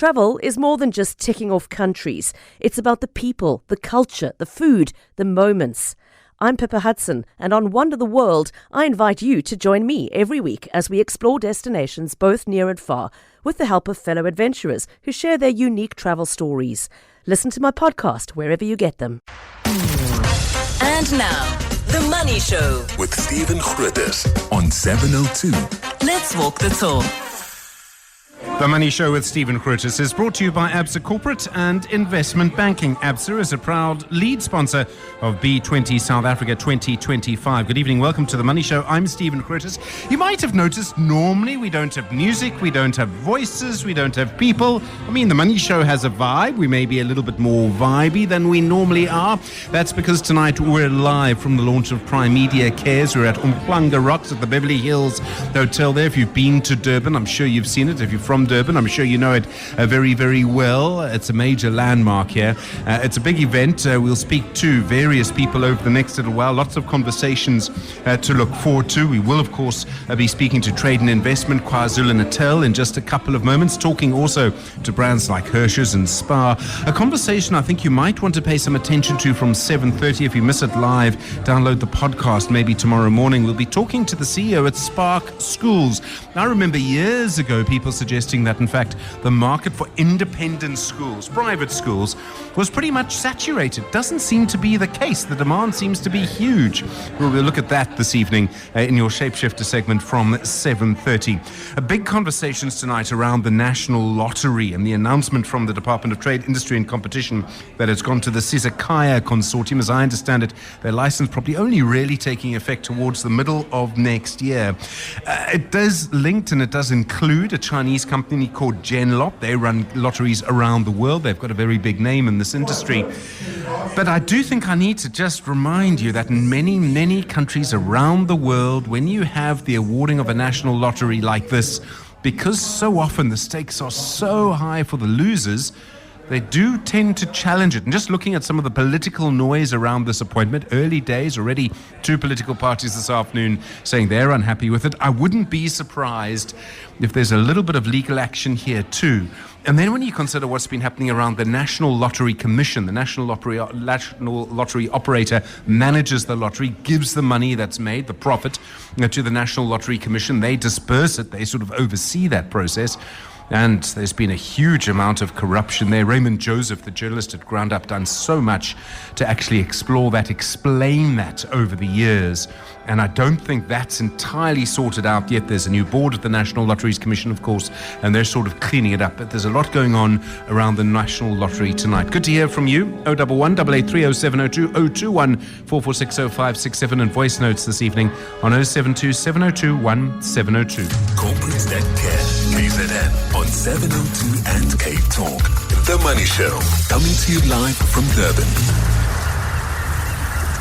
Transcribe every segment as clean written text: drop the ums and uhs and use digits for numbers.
Travel is more than just ticking off countries. It's about the people, the culture, the food, the moments. I'm Pippa Hudson, and on Wonder the World, I invite you to join me every week as we explore destinations both near and far, with the help of fellow adventurers who share their unique travel stories. Listen to my podcast wherever you get them. And now, The Money Show with Stephen Grootes on 702. Let's walk the talk. The Money Show with Stephen Grootes is brought to you by ABSA Corporate and Investment Banking. ABSA is a proud lead sponsor of B20 South Africa 2025. Good evening, welcome to The Money Show. I'm Stephen Grootes. You might have noticed normally we don't have music, we don't have voices, we don't have people. I mean, The Money Show has a vibe. We may be a little bit more vibey than we normally are. That's because tonight we're live from the launch of Prime Media Cares. We're at Umhlanga Rocks at the Beverly Hills Hotel there. If you've been to Durban, I'm sure you've seen it. If you're from Durban, I'm sure you know it very, very well. It's a major landmark here. It's a big event. We'll speak to various people over the next little while. Lots of conversations to look forward to. We will, of course, be speaking to Trade and Investment KwaZulu-Natal in just a couple of moments, talking also to brands like Hirshe and SPAR. A conversation I think you might want to pay some attention to from 7:30. If you miss it live, download the podcast maybe tomorrow morning. We'll be talking to the CEO at Spark Schools. I remember years ago people suggesting that, in fact, the market for independent schools, private schools, was pretty much saturated. Doesn't seem to be the case. The demand seems to be huge. We'll look at that this evening in your Shapeshifter segment from 7:30. Big conversations tonight around the National Lottery and the announcement from the Department of Trade, Industry and Competition that it's gone to the Sizakaya Consortium. As I understand it, their license probably only really taking effect towards the middle of next year. It does linked and it does include a Chinese company called Genlot. They run lotteries around the world. They've got a very big name in this industry. But I do think I need to just remind you that in many, many countries around the world, when you have the awarding of a national lottery like this, because so often the stakes are so high for the losers, they do tend to challenge it. And just looking at some of the political noise around this appointment, early days, already two political parties this afternoon saying they're unhappy with it. I wouldn't be surprised if there's a little bit of legal action here too. And then when you consider what's been happening around the National Lottery Commission, the National Lottery Operator manages the lottery, gives the money that's made, the profit, to the National Lottery Commission. They disperse it. They sort of oversee that process. And there's been a huge amount of corruption there. Raymond Joseph, the journalist at Ground Up, done so much to actually explore that, explain that over the years. And I don't think that's entirely sorted out yet. There's a new board at the National Lotteries Commission, of course, and they're sort of cleaning it up. But there's a lot going on around the National Lottery tonight. Good to hear from you. 011 883 0702 021 446 0567 and voice notes this evening on 072 702 1702. Corporate Debt Care, KZN on 702 and Cape Talk. The Money Show, coming to you live from Durban.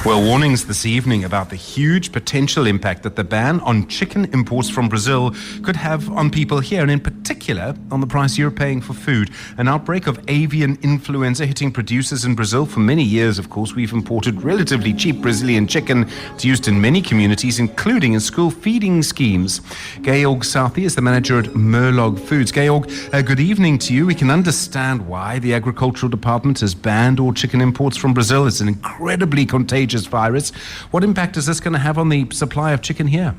Well, warnings this evening about the huge potential impact that the ban on chicken imports from Brazil could have on people here, and in particular on the price you're paying for food. An outbreak of avian influenza hitting producers in Brazil. For many years, of course, we've imported relatively cheap Brazilian chicken. It's used in many communities, including in school feeding schemes. Georg Southey is the manager at Merlog Foods. Georg, good evening to you. We can understand why the Agricultural Department has banned all chicken imports from Brazil. It's an incredibly contagious virus. What impact is this going to have on the supply of chicken here?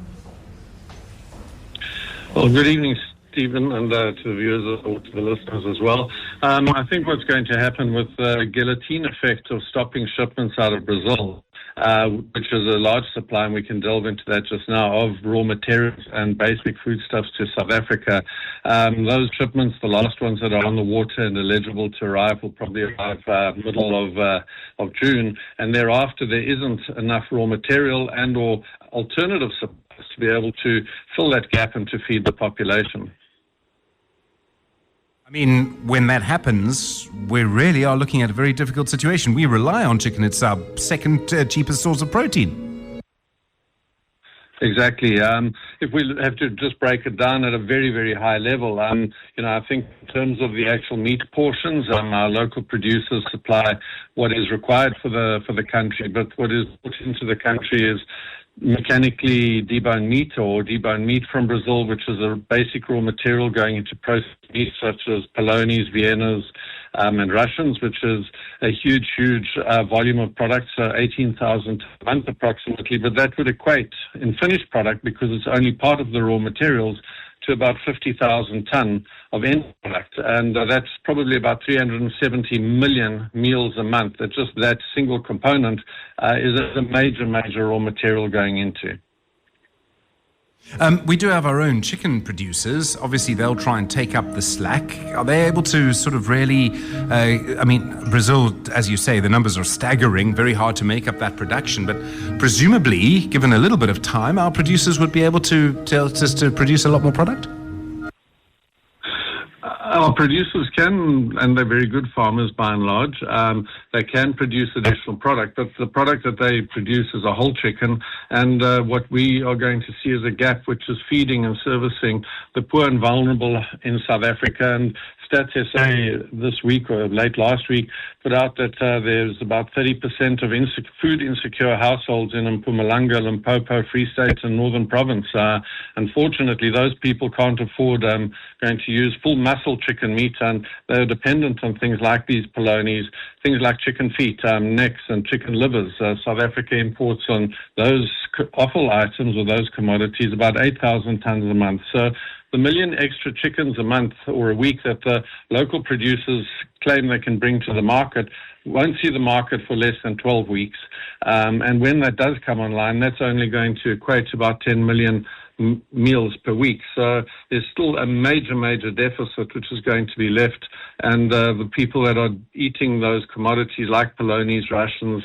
Well, good evening, Stephen, and to the viewers or to the listeners as well. I think what's going to happen with the guillotine effect of stopping shipments out of Brazil, which is a large supply, and we can delve into that just now, of raw materials and basic foodstuffs to South Africa. Those shipments, the last ones that are on the water and eligible to arrive, will probably arrive middle of June, and thereafter there isn't enough raw material and or alternative supplies to be able to fill that gap and to feed the population. I mean, when that happens, we really are looking at a very difficult situation. We rely on chicken. It's our second cheapest source of protein. Exactly. If we have to just break it down at a very, very high level, I think in terms of the actual meat portions, our local producers supply what is required for the country, but what is put into the country is mechanically deboned meat or deboned meat from Brazil, which is a basic raw material going into processed meat such as Polonies, Viennas, and Russians, which is a huge volume of products, 18,000 a month approximately, but that would equate in finished product, because it's only part of the raw materials, to about 50,000 ton of end product. And that's probably about 370 million meals a month. That just that single component is a major raw material going into. We do have our own chicken producers. Obviously, they'll try and take up the slack. Are they able to sort of really, Brazil, as you say, the numbers are staggering, very hard to make up that production. But presumably, given a little bit of time, our producers would be able to produce a lot more product? Our producers can, and they're very good farmers by and large, they can produce additional product, but the product that they produce is a whole chicken, and what we are going to see is a gap which is feeding and servicing the poor and vulnerable in South Africa. And Stats SA this week or late last week put out that there's about 30% of food insecure households in Mpumalanga, Limpopo, Free State and Northern Province. Unfortunately, those people can't afford going to use full muscle chicken meat, and they're dependent on things like these polonies, things like chicken feet, necks and chicken livers. South Africa imports on those offal items or those commodities about 8,000 tons a month. So the million extra chickens a month or a week that the local producers claim they can bring to the market won't see the market for less than 12 weeks. And when that does come online, that's only going to equate to about 10 million meals per week. So there's still a major deficit which is going to be left, and the people that are eating those commodities like polonies, Russians,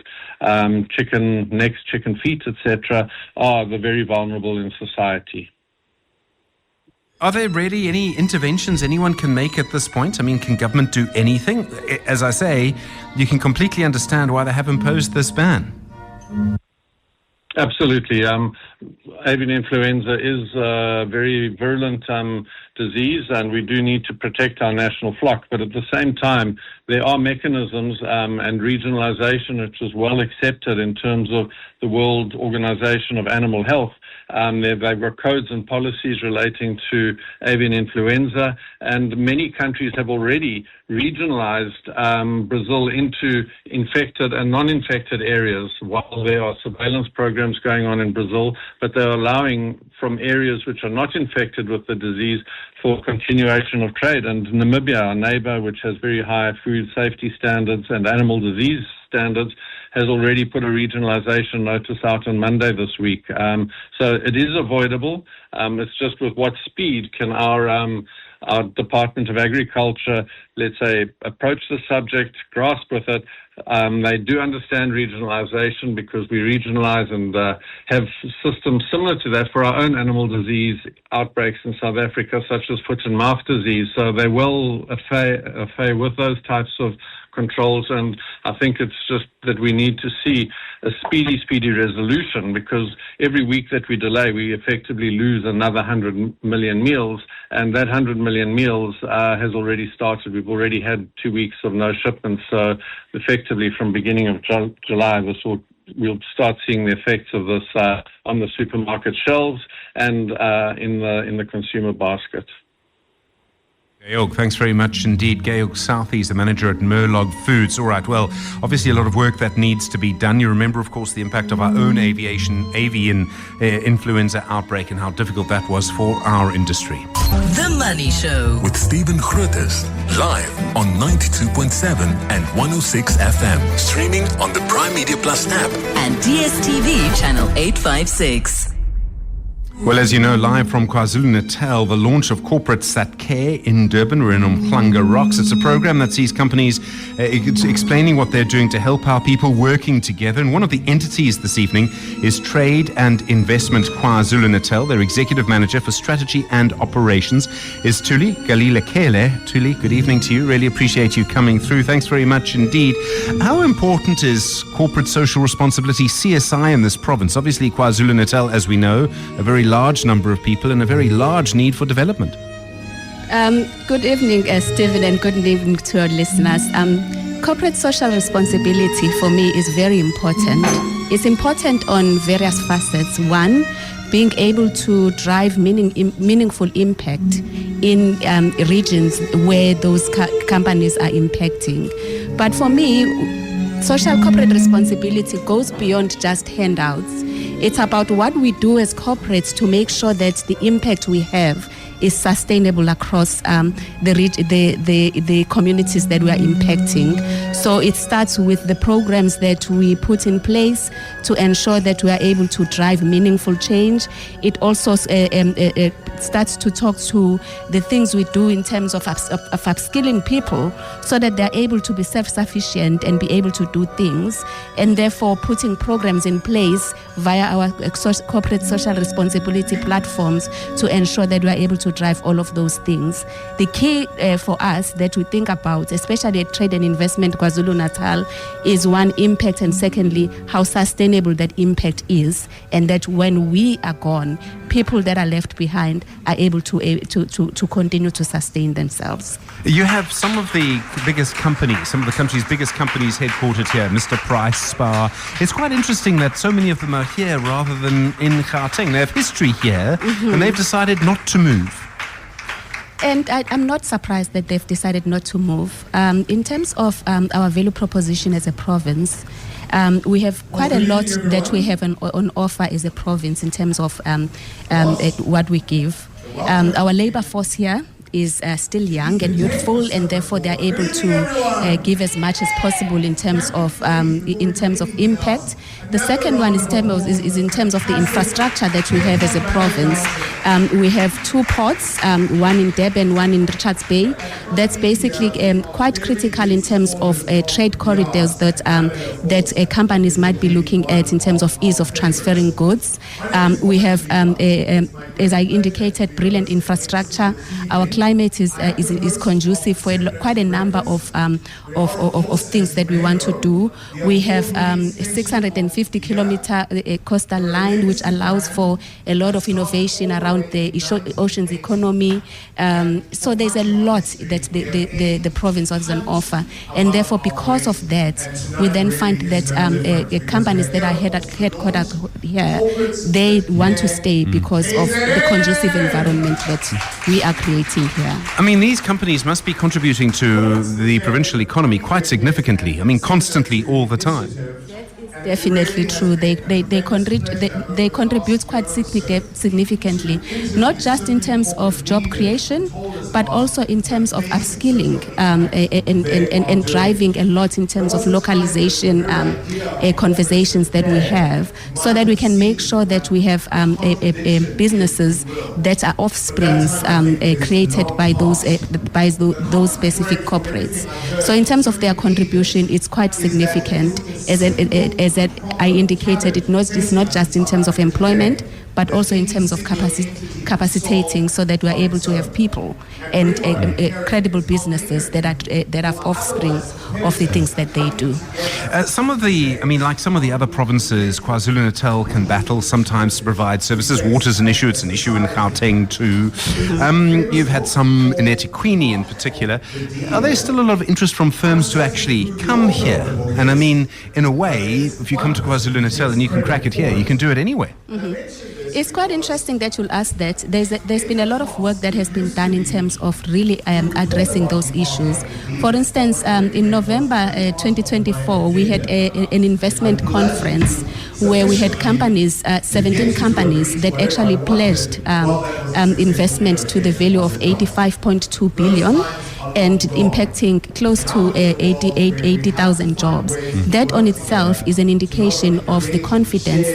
chicken necks, chicken feet, etc., are the very vulnerable in society. Are there really any interventions anyone can make at this point? I mean, can government do anything? As I say, you can completely understand why they have imposed this ban. Absolutely. Avian influenza is a very virulent disease, and we do need to protect our national flock. But at the same time, there are mechanisms and regionalization, which is well accepted in terms of the World Organization of Animal Health. They've got codes and policies relating to avian influenza, and many countries have already regionalized Brazil into infected and non-infected areas, while there are surveillance programs going on in Brazil, but they're allowing from areas which are not infected with the disease for continuation of trade. And Namibia, our neighbor, which has very high food safety standards and animal disease standards, has already put a regionalization notice out on Monday this week. So it is avoidable. It's just with what speed can our Department of Agriculture, let's say, approach the subject, grasp with it. They do understand regionalization because we regionalize and have systems similar to that for our own animal disease outbreaks in South Africa, such as foot and mouth disease. So they're well affair with those types of controls, and I think it's just that we need to see a speedy resolution, because every week that we delay, we effectively lose another 100 million meals, and that 100 million meals has already started. We've already had 2 weeks of no shipments, so effectively from beginning of July, we'll start seeing the effects of this on the supermarket shelves and in the consumer basket. Georg, thanks very much indeed. Georg Southey is the manager at Merlog Foods. All right, well, obviously a lot of work that needs to be done. You remember, of course, the impact of our own avian influenza outbreak and how difficult that was for our industry. The Money Show with Stephen Grootes, live on 92.7 and 106 FM, streaming on the Prime Media Plus app and DSTV channel 856. Well, as you know, live from KwaZulu-Natal, the launch of Corporates That Care in Durban. We're in Umhlanga Rocks. It's a program that sees companies explaining what they're doing to help our people working together. And one of the entities this evening is Trade and Investment KwaZulu-Natal. Their executive manager for strategy and operations is Thuli Galilekele. Thuli, good evening to you. Really appreciate you coming through. Thanks very much indeed. How important is corporate social responsibility, CSI, in this province? Obviously, KwaZulu-Natal, as we know, a very large number of people and a very large need for development. Good evening, Stephen, and good evening to our listeners. Corporate social responsibility for me is very important. It's important on various facets. One, being able to drive meaningful impact in regions where those companies are impacting. But for me, social corporate responsibility goes beyond just handouts. It's about what we do as corporates to make sure that the impact we have is sustainable across the communities that we are impacting. So it starts with the programs that we put in place to ensure that we are able to drive meaningful change. It also starts to talk to the things we do in terms of upskilling people so that they're able to be self-sufficient and be able to do things, and therefore putting programs in place via our corporate social responsibility platforms to ensure that we are able to drive all of those things. The key for us that we think about, especially at Trade and Investment KwaZulu-Natal, is one, impact, and secondly, how sustainable that impact is, and that when we are gone, people that are left behind are able to continue to sustain themselves. You have some of the biggest companies, some of the country's biggest companies headquartered here, Mr. Price, SPAR. It's quite interesting that so many of them are here rather than in Gauteng. They have history here, and they've decided not to move. And I'm not surprised that they've decided not to move. In terms of our value proposition as a province, we have quite a lot that we have on offer as a province in terms of what we give. Our labor force here is still young and youthful, and therefore they are able to give as much as possible in terms of impact. The second one is in terms of the infrastructure that we have as a province. We have two ports, one in Durban, one in Richards Bay. That's basically quite critical in terms of trade corridors that companies might be looking at in terms of ease of transferring goods. We have, as I indicated, brilliant infrastructure. Our climate is conducive for quite a number of things that we want to do. We have 650-kilometer coastal line, which allows for a lot of innovation around the oceans economy. So there's a lot that the province has on offer, and therefore because of that, we then find that companies that are headquartered here, they want to stay because of the conducive environment that we are creating here. I mean, these companies must be contributing to the provincial economy quite significantly. I mean, constantly, all the time. Definitely true. They contribute quite significantly, not just in terms of job creation, but also in terms of upskilling and driving a lot in terms of localization conversations that we have, so that we can make sure that we have businesses that are offsprings created by those specific corporates. So in terms of their contribution, it's quite significant. As I indicated, it's not just in terms of employment, but also in terms of capacitating, so that we are able to have people and credible businesses that are offspring of the things that they do. Some of the other provinces, KwaZulu-Natal can battle sometimes to provide services. Water's an issue. It's an issue in Gauteng too. You've had some in eThekwini in particular. Are there still a lot of interest from firms to actually come here? And I mean, in a way, if you come to KwaZulu-Natal and you can crack it here, you can do it anywhere. It's quite interesting that you'll ask that. There's been a lot of work that has been done in terms of really addressing those issues. For instance, in November 2024, we had an investment conference where we had companies, 17 companies that actually pledged investment to the value of 85.2 billion. and impacting close to 80,000 jobs. That on itself is an indication of the confidence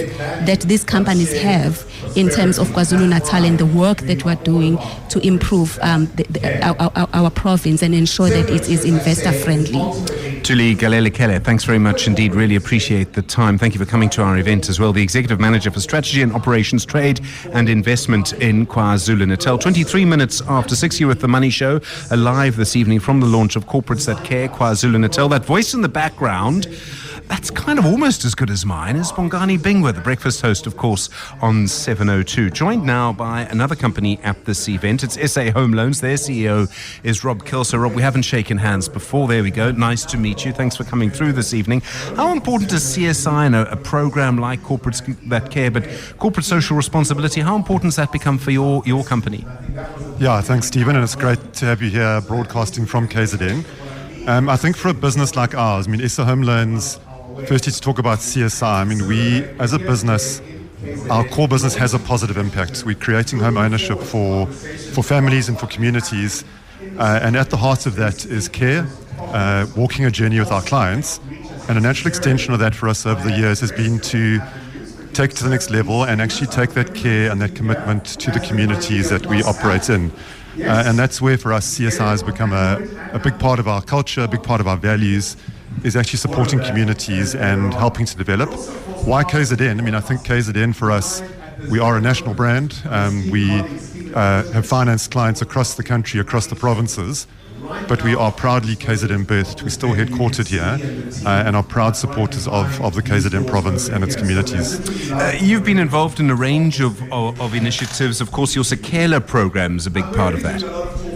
that these companies have in terms of KwaZulu-Natal and the work that we're doing to improve our province and ensure that it is investor-friendly. Tuli Galele-Kele, thanks very much indeed. Really appreciate the time. Thank you for coming to our event as well. The Executive Manager for Strategy and Operations, Trade and Investment in KwaZulu-Natal. 23 minutes after 6, you're with The Money Show, live this evening from the launch of Corporates That Care KwaZulu-Natal. That voice in the background, that's kind of almost as good as mine, is Bongani Bingwa, the breakfast host, of course, on 702. Joined now by another company at this event. It's SA Home Loans. Their CEO is Rob Kilser. Rob, we haven't shaken hands before. There we go. Nice to meet you. Thanks for coming through this evening. How important is CSI and a program like Corporates That Care, but corporate social responsibility, how important does that become for your company? Yeah, thanks, Stephen, and it's great to have you here broadcasting from KZN. I think for a business like ours, SA Home Loans, firstly to talk about CSI, we as a business, our core business has a positive impact. We're creating home ownership for families and for communities, and at the heart of that is care, walking a journey with our clients, and a natural extension of that for us over the years has been to take it to the next level and actually take that care and that commitment to the communities that we operate in. And that's where for us CSI has become a big part of our culture, a big part of our values, is actually supporting communities and helping to develop. Why KZN? I think KZN for us, we are a national brand. We have financed clients across the country, across the provinces, but we are proudly KZN birthed. We're still headquartered here and are proud supporters of the KZN province and its communities. You've been involved in a range of initiatives. Of course, your Sekela program is a big part of that.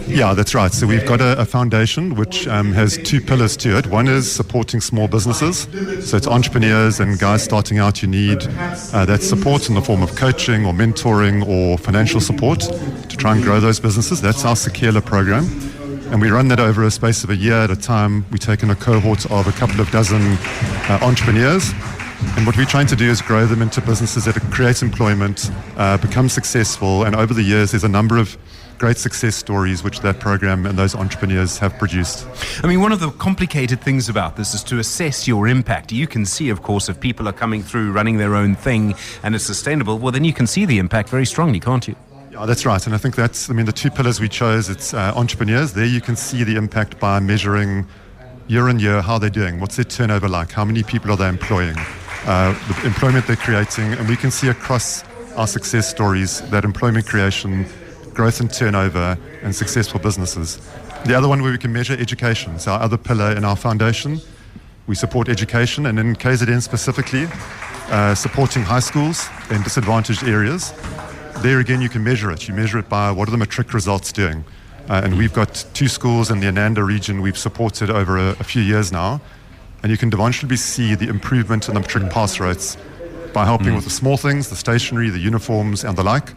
Yeah, that's right. So we've got a foundation which has two pillars to it. One is supporting small businesses. So it's entrepreneurs and guys starting out. You need that support in the form of coaching or mentoring or financial support to try and grow those businesses. That's our Sekela program. And we run that over a space of a year at a time. We take in a cohort of a couple of dozen entrepreneurs. And what we're trying to do is grow them into businesses that create employment, become successful. And over the years, there's a number of great success stories which that program and those entrepreneurs have produced. One of the complicated things about this is to assess your impact. You can see, of course, if people are coming through, running their own thing, and it's sustainable, well, then you can see the impact very strongly, can't you? Yeah, that's right. And I think that's, the two pillars we chose, it's entrepreneurs. There you can see the impact by measuring year on year how they're doing. What's their turnover like? How many people are they employing? The employment they're creating. And we can see across our success stories that employment creation, growth and turnover, and successful businesses. The other one where we can measure education. It's our other pillar in our foundation. We support education, and in KZN specifically, supporting high schools in disadvantaged areas. There again, you can measure it. You measure it by what are the matric results doing. And we've got 2 schools in the Ananda region we've supported over a few years now. And you can demonstrably see the improvement in the matric pass rates by helping with the small things, the stationery, the uniforms, and the like.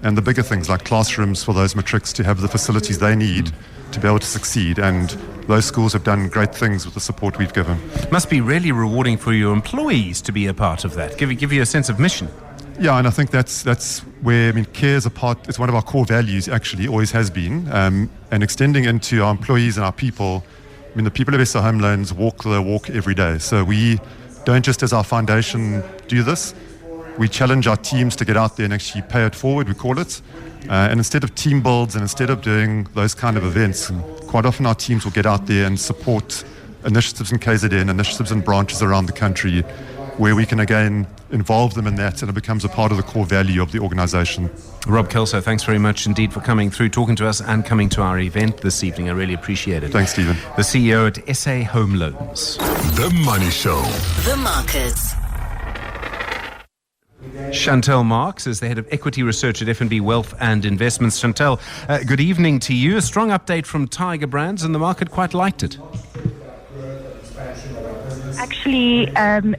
And the bigger things like classrooms for those matrics to have the facilities they need to be able to succeed. And those schools have done great things with the support we've given. Must be really rewarding for your employees to be a part of that, give you a sense of mission. Yeah, and I think that's where, care is a part, it's one of our core values actually, always has been. And extending into our employees and our people, the people of SA Home Loans walk the walk every day. So we don't just as our foundation do this, we challenge our teams to get out there and actually pay it forward, we call it. And instead of team builds and instead of doing those kind of events, quite often our teams will get out there and support initiatives in KZN, initiatives in branches around the country, where we can again involve them in that and it becomes a part of the core value of the organisation. Rob Kilser, thanks very much indeed for coming through, talking to us and coming to our event this evening. I really appreciate it. Thanks, Stephen. The CEO at SA Home Loans. The Money Show. The markets. Chantel Marks is the head of equity research at F&B Wealth and Investments. Chantel, good evening to you. A strong update from Tiger Brands and the market quite liked it. Actually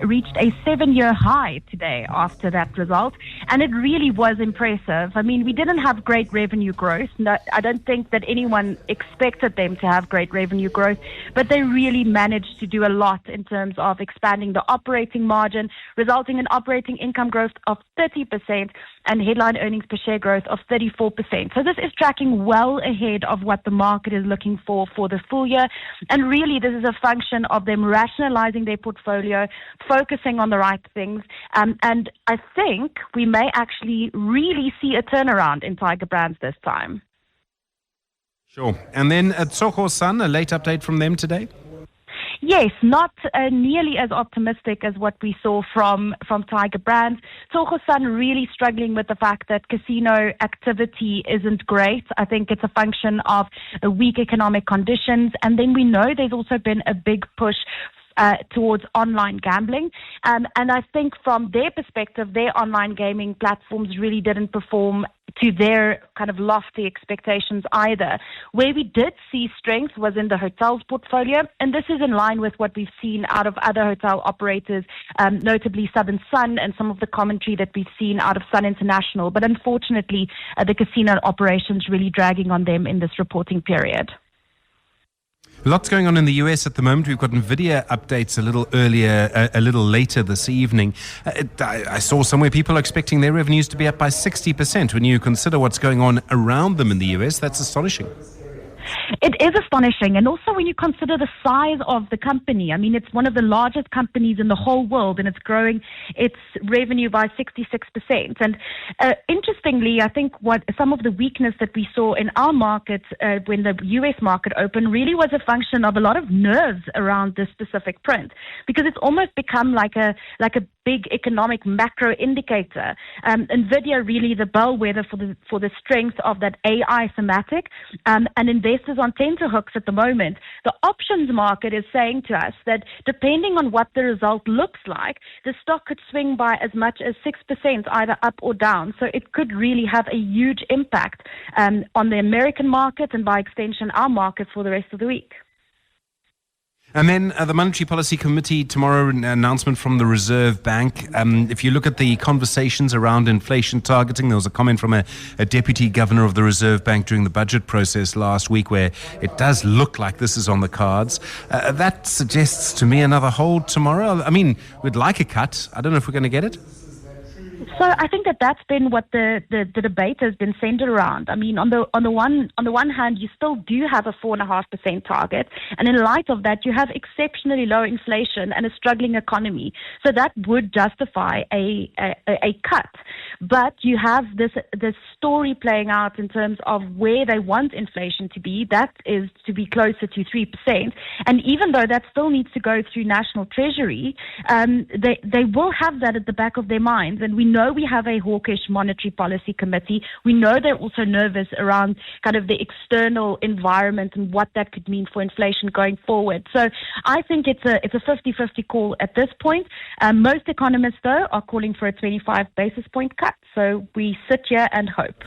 reached a 7-year high today after that result. and it really was impressive. I mean, we didn't have great revenue growth. No, I don't think that anyone expected them to have great revenue growth, but they really managed to do a lot in terms of expanding the operating margin, resulting in operating income growth of 30% and headline earnings per share growth of 34%. So this is tracking well ahead of what the market is looking for the full year. And really, this is a function of them rationalizing their portfolio, focusing on the right things. And I think we may actually really see a turnaround in Tiger Brands this time. Sure. And then at Tsogo Sun, a late update from them today? Yes, not nearly as optimistic as what we saw from Tiger Brands. Tsogo Sun really struggling with the fact that casino activity isn't great. I think it's a function of weak economic conditions. And then we know there's also been a big push towards online gambling. And I think from their perspective, their online gaming platforms really didn't perform to their kind of lofty expectations either. Where we did see strength was in the hotels portfolio, and this is in line with what we've seen out of other hotel operators, notably Southern Sun, and some of the commentary that we've seen out of Sun International. But unfortunately, the casino operations really dragging on them in this reporting period. Lots going on in the US at the moment. We've got NVIDIA updates a little earlier, a little later this evening. I saw somewhere people are expecting their revenues to be up by 60%. When you consider what's going on around them in the US, that's astonishing. It is astonishing. And also when you consider the size of the company, I mean, it's one of the largest companies in the whole world, and it's growing its revenue by 66%. And interestingly, I think what some of the weakness that we saw in our market when the US market opened really was a function of a lot of nerves around this specific print, because it's almost become like a big economic macro indicator. NVIDIA really the bellwether for the strength of that AI thematic, and investors on tenterhooks at the moment. The options market is saying to us that depending on what the result looks like, the stock could swing by as much as 6%, either up or down. So it could really have a huge impact on the American market and by extension our market for the rest of the week. And then the Monetary Policy Committee tomorrow, an announcement from the Reserve Bank. If you look at the conversations around inflation targeting, there was a comment from a deputy governor of the Reserve Bank during the budget process last week where it does look like this is on the cards. That suggests to me another hold tomorrow. I mean, we'd like a cut. I don't know if we're going to get it. So I think that's been what the debate has been centered around. I mean, on the one hand, you still do have a 4.5% target, and in light of that, you have exceptionally low inflation and a struggling economy. So that would justify a cut. But you have this story playing out in terms of where they want inflation to be. That is to be closer to 3%. And even though that still needs to go through National Treasury, they will have that at the back of their minds. And we know we have a hawkish Monetary Policy Committee. We know they're also nervous around kind of the external environment and what that could mean for inflation going forward. So I think it's a 50-50 call at this point. Most economists, though, are calling for a 25 basis point cut. So we sit here and hope.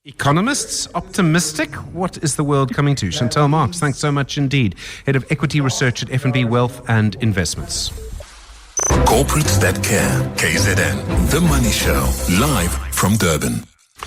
Economists optimistic? What is the world coming to? Chantel Marks, thanks so much indeed. Head of Equity Research at F&B Wealth and Investments. Corporates that care. KZN, The Money Show, live from Durban.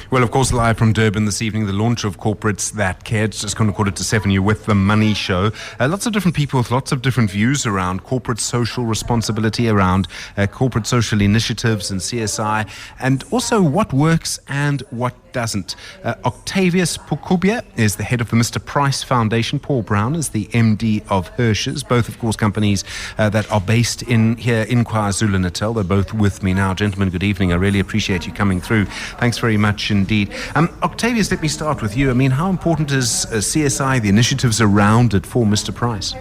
Well, of course, live from Durban this evening, the launch of Corporates That Care. It's just going to 6:45 you're with The Money Show. Lots of different people with lots of different views around corporate social responsibility, around corporate social initiatives and CSI, and also what works and what doesn't. Octavius Pukubia is the head of the Mr. Price Foundation. Paul Brown is the MD of Hirshe's, both, of course, companies that are based here in KwaZulu-Natal. They're both with me now. Gentlemen, good evening. I really appreciate you coming through. Thanks very much indeed. Octavius, let me start with you. I mean, how important is CSI, the initiatives around it for Mr. Price?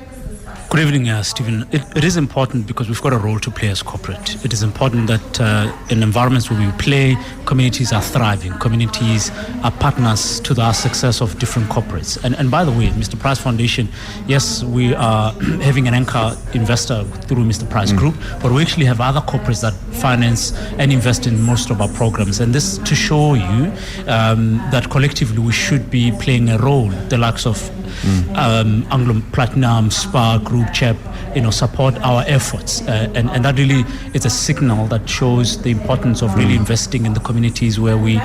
Good evening, Stephen. It is important because we've got a role to play as corporate. It is important that in environments where we play, communities are thriving. Communities are partners to the success of different corporates. And by the way, Mr. Price Foundation, yes, we are having an anchor investor through Mr. Price Group, but we actually have other corporates that finance and invest in most of our programs. And this to show you that collectively we should be playing a role, the likes of Anglo Platinum, SPAR Group, Group chap, support our efforts, and that really is a signal that shows the importance of really investing in the communities where we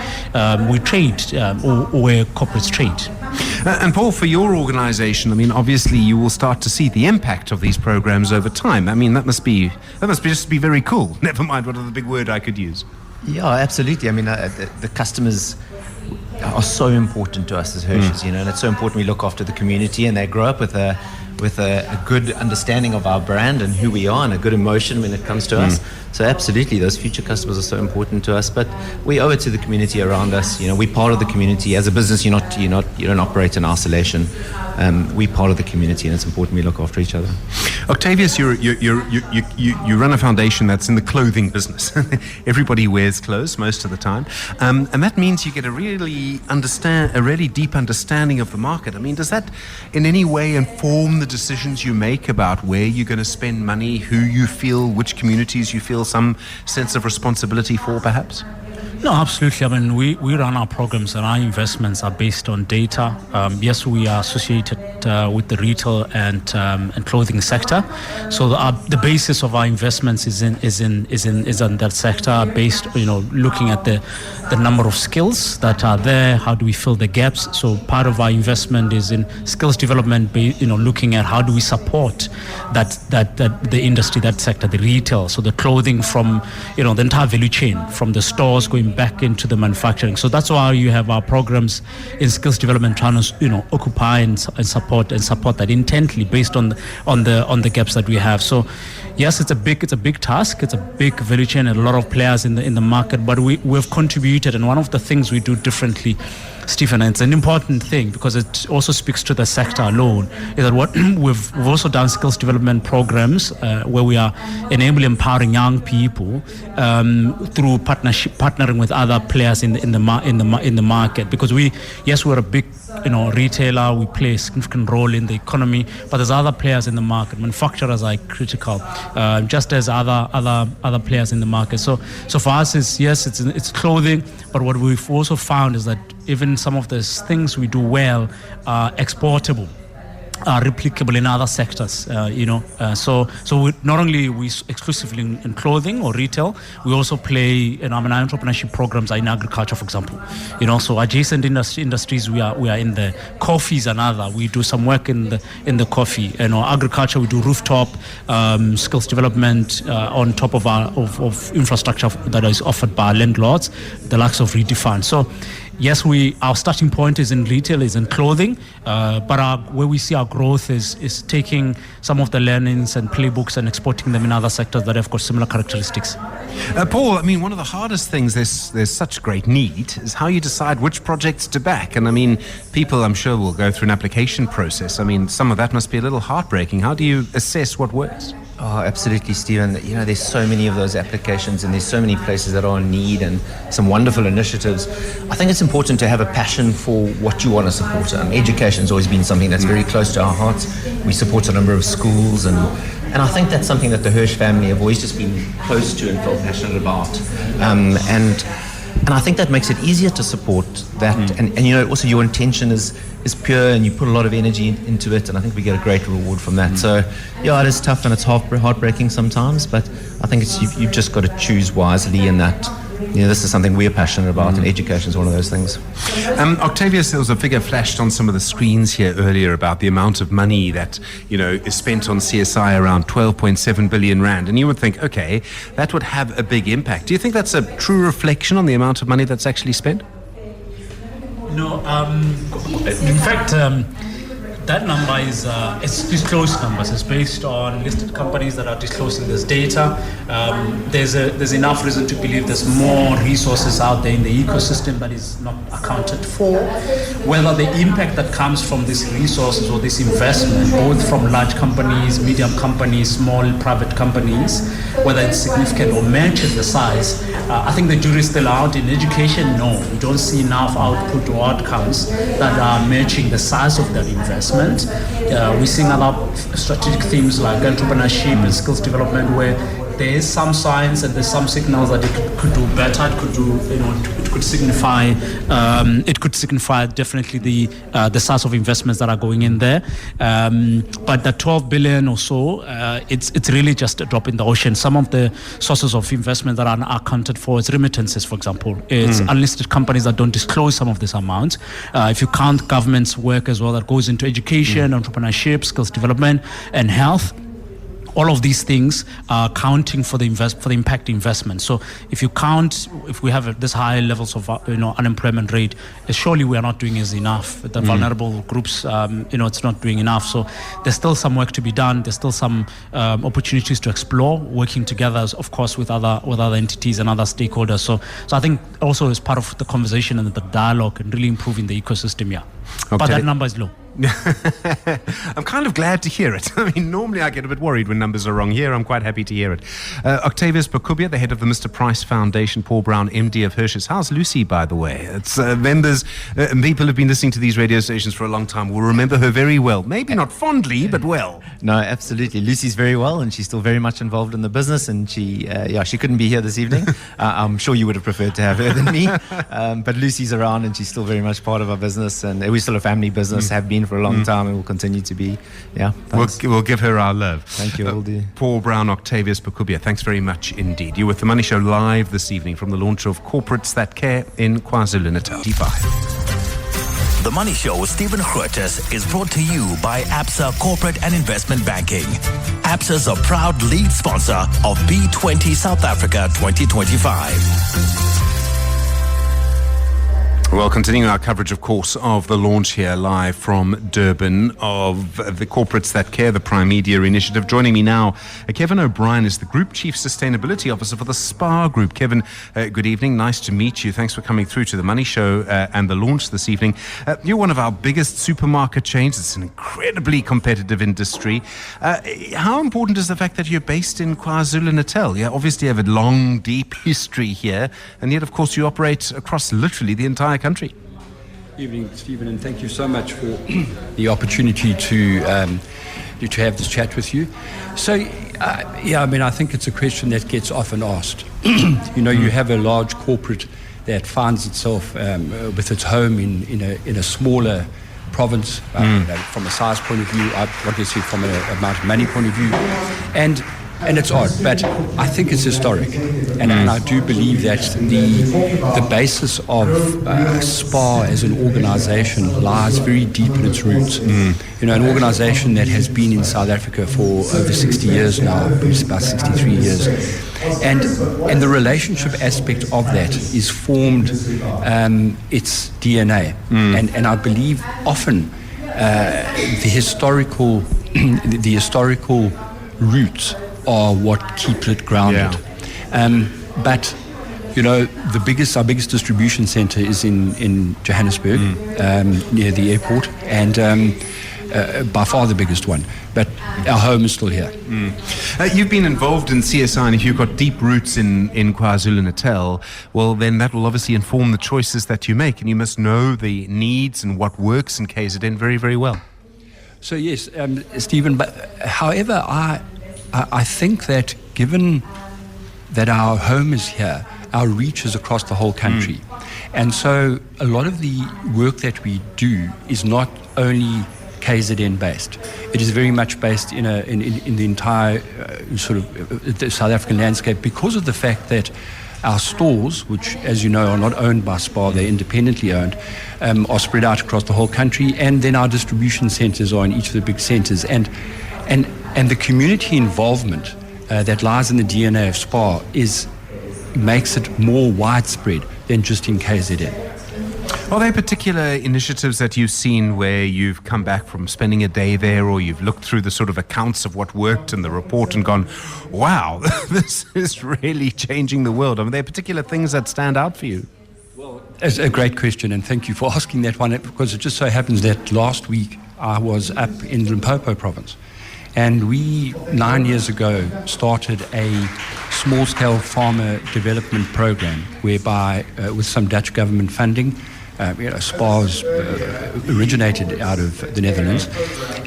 trade or where corporates trade. And Paul, for your organisation, I mean, obviously you will start to see the impact of these programs over time. I mean, that must just be very cool. Never mind what other big word I could use. Yeah, absolutely. I mean, the customers are so important to us as Hirshes, and it's so important we look after the community, and they grow up with a good understanding of our brand and who we are, and a good emotion when it comes to us. So absolutely, those future customers are so important to us. But we owe it to the community around us. We're part of the community. As a business, you don't operate in isolation. We're part of the community, and it's important we look after each other. Octavius, you run a foundation that's in the clothing business. Everybody wears clothes most of the time, and that means you get a really deep understanding of the market. I mean, does that in any way inform the decisions you make about where you're going to spend money, who you feel, which communities you feel some sense of responsibility for, perhaps? No, absolutely. I mean, we run our programs and our investments are based on data. Yes, we are associated with the retail and clothing sector. So the basis of our investments is in that sector, based looking at the number of skills that are there. How do we fill the gaps? So part of our investment is in skills development. Looking at how do we support that the industry, that sector, the retail. So the clothing from the entire value chain, from the stores going back into the manufacturing. So that's why you have our programs in skills development trying to occupy and support that intently based on the gaps that we have. So yes, it's a big task. It's a big value chain and a lot of players in the market, but we've contributed, and one of the things we do differently, Stephen, and it's an important thing because it also speaks to the sector alone, is that what we've also done skills development programs where we are empowering young people through partnering with other players in the market, because we're a big retailer, we play a significant role in the economy, but there's other players in the market. Manufacturers are critical, just as other players in the market. So for us, it's clothing, but what we've also found is that even some of the things we do well are exportable, are replicable in other sectors, So we, not only we exclusively in clothing or retail, we also play our entrepreneurship programs are in agriculture, for example. So adjacent industries, we are in the coffee is another. We do some work in the coffee. Agriculture, we do rooftop skills development on top of of infrastructure that is offered by landlords, the likes of Redefine. So yes, our starting point is in retail, is in clothing, but where we see our growth is taking some of the learnings and playbooks and exporting them in other sectors that have got similar characteristics. Paul, I mean, one of the hardest things, there's such great need, is how you decide which projects to back. And I mean, people, I'm sure, will go through an application process. I mean, some of that must be a little heartbreaking. How do you assess what works? Oh, absolutely, Stephen. There's so many of those applications, and there's so many places that are in need, and some wonderful initiatives. I think it's important to have a passion for what you want to support. Education has always been something that's very close to our hearts. We support a number of schools, and I think that's something that the Hirshe family have always just been close to and felt passionate about. And I think that makes it easier to support that. And also your intention is pure, and you put a lot of energy into it, and I think we get a great reward from that. So yeah, it is tough and it's heartbreaking sometimes, but I think you've just got to choose wisely in that. This is something we're passionate about, and education is one of those things. Octavius, there was a figure flashed on some of the screens here earlier about the amount of money that is spent on CSI, around 12.7 billion rand, and you would think, okay, that would have a big impact. Do you think that's a true reflection on the amount of money that's actually spent? No, in fact, that number is it's disclosed numbers. It's based on listed companies that are disclosing this data. There's enough reason to believe there's more resources out there in the ecosystem that is not accounted for. Whether the impact that comes from these resources or this investment, both from large companies, medium companies, small private companies, whether it's significant or matches the size, I think the jury is still out. In education, no, we don't see enough output or outcomes that are matching the size of that investment. We're seeing other strategic themes like entrepreneurship and skills development, where there is some signs and there's some signals that it could do better, it could could signify definitely the size of investments that are going in there. But the 12 billion or so, it's really just a drop in the ocean. Some of the sources of investment that are accounted for is remittances, for example. It's unlisted companies that don't disclose some of these amounts. If you count government's work as well, that goes into education, entrepreneurship, skills development, and health. All of these things are counting for the impact investment. So if we have this high levels of unemployment rate, surely we are not doing is enough. The vulnerable groups, it's not doing enough. So there's still some work to be done. There's still some opportunities to explore, working together, of course, with other entities and other stakeholders. So I think also as part of the conversation and the dialogue and really improving the ecosystem. Yeah, okay. But that number is low. I'm kind of glad to hear it. I mean, normally I get a bit worried when numbers are wrong. Here, I'm quite happy to hear it. Octavius Bakubia, the head of the Mr. Price Foundation, Paul Brown, MD of Hirshe. How's Lucy, by the way? It's members, people who've been listening to these radio stations for a long time will remember her very well. Maybe not fondly, but well. No, absolutely. Lucy's very well, and she's still very much involved in the business, and she couldn't be here this evening. I'm sure you would have preferred to have her than me. But Lucy's around, and she's still very much part of our business, and we're still a family business, have been for a long time, and will continue to be. Yeah, we'll give her our love. Thank you, will do. Paul Brown, Octavius Bakubia, thanks very much indeed. You're with The Money Show live this evening from the launch of Corporates That Care in KwaZulu-Natal. The Money Show with Stephen Grootes is brought to you by ABSA Corporate and Investment Banking. ABSA is a proud lead sponsor of B20 South Africa 2025. Well, continuing our coverage, of course, of the launch here live from Durban of the Corporates That Care, the Prime Media Initiative. Joining me now, Kevin O'Brien is the Group Chief Sustainability Officer for the SPAR Group. Kevin, good evening. Nice to meet you. Thanks for coming through to the Money Show and the launch this evening. You're one of our biggest supermarket chains. It's an incredibly competitive industry. How important is the fact that you're based in KwaZulu-Natal? You obviously have a long, deep history here, and yet, of course, you operate across literally the entire country. Evening, Stephen, and thank you so much for the opportunity to have this chat with you. So, I think it's a question that gets often asked. You have a large corporate that finds itself with its home in a smaller province, from a size point of view, obviously from an amount of money point of view, and it's odd, but I think it's historic, and I do believe that the basis of SPAR as an organisation lies very deep in its roots. An organisation that has been in South Africa for over 60 years now, about 63 years, and the relationship aspect of that is formed its DNA, and I believe often the historical roots are what keeps it grounded. But our biggest distribution centre is in Johannesburg, near the airport, and by far the biggest one. But our home is still here. You've been involved in CSI, and if you've got deep roots in KwaZulu-Natal, well, then that will obviously inform the choices that you make, and you must know the needs and what works in KZN very, very well. So yes, Stephen, but however, I think that given that our home is here, our reach is across the whole country. And so a lot of the work that we do is not only KZN based. It is very much based in the entire the South African landscape, because of the fact that our stores, which, as you know, are not owned by SPAR, they're independently owned, are spread out across the whole country, and then our distribution centres are in each of the big centres. And the community involvement that lies in the DNA of SPAR makes it more widespread than just in KZN. Are there particular initiatives that you've seen where you've come back from spending a day there, or you've looked through the sort of accounts of what worked in the report and gone, wow, this is really changing the world? Are there particular things that stand out for you? Well, it's a great question, and thank you for asking that one, because it just so happens that last week I was up in Limpopo province. And we, 9 years ago, started a small-scale farmer development program whereby, with some Dutch government funding, SPAR's originated out of the Netherlands,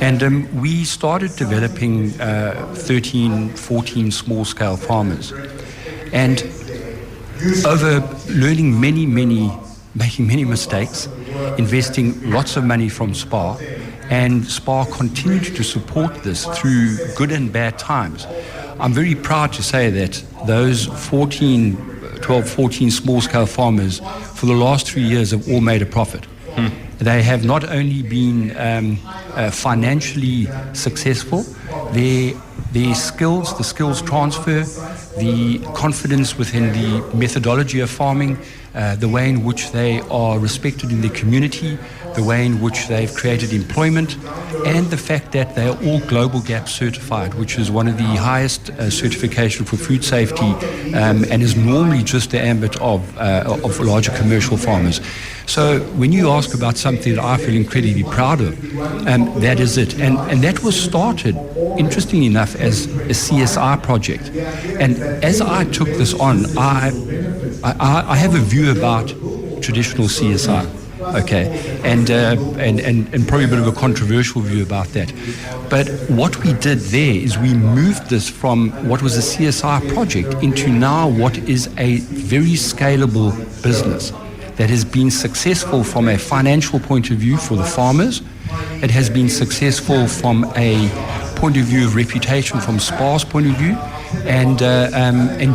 and we started developing 13, 14 small-scale farmers. And over learning making many mistakes, investing lots of money from SPAR, and SPAR continued to support this through good and bad times. I'm very proud to say that those 14 small-scale farmers for the last 3 years have all made a profit. They have not only been financially successful, their skills, the skills transfer, the confidence within the methodology of farming, the way in which they are respected in their community, the way in which they've created employment, and the fact that they are all Global Gap certified, which is one of the highest certification for food safety, and is normally just the ambit of larger commercial farmers. So when you ask about something that I feel incredibly proud of, that is it. And that was started, interestingly enough, as a CSR project. And as I took this on, I have a view about traditional CSR. Okay, and probably a bit of a controversial view about that. But what we did there is we moved this from what was a CSR project into now what is a very scalable business that has been successful from a financial point of view for the farmers. It has been successful from a point of view of reputation, from SPAR's point of view. And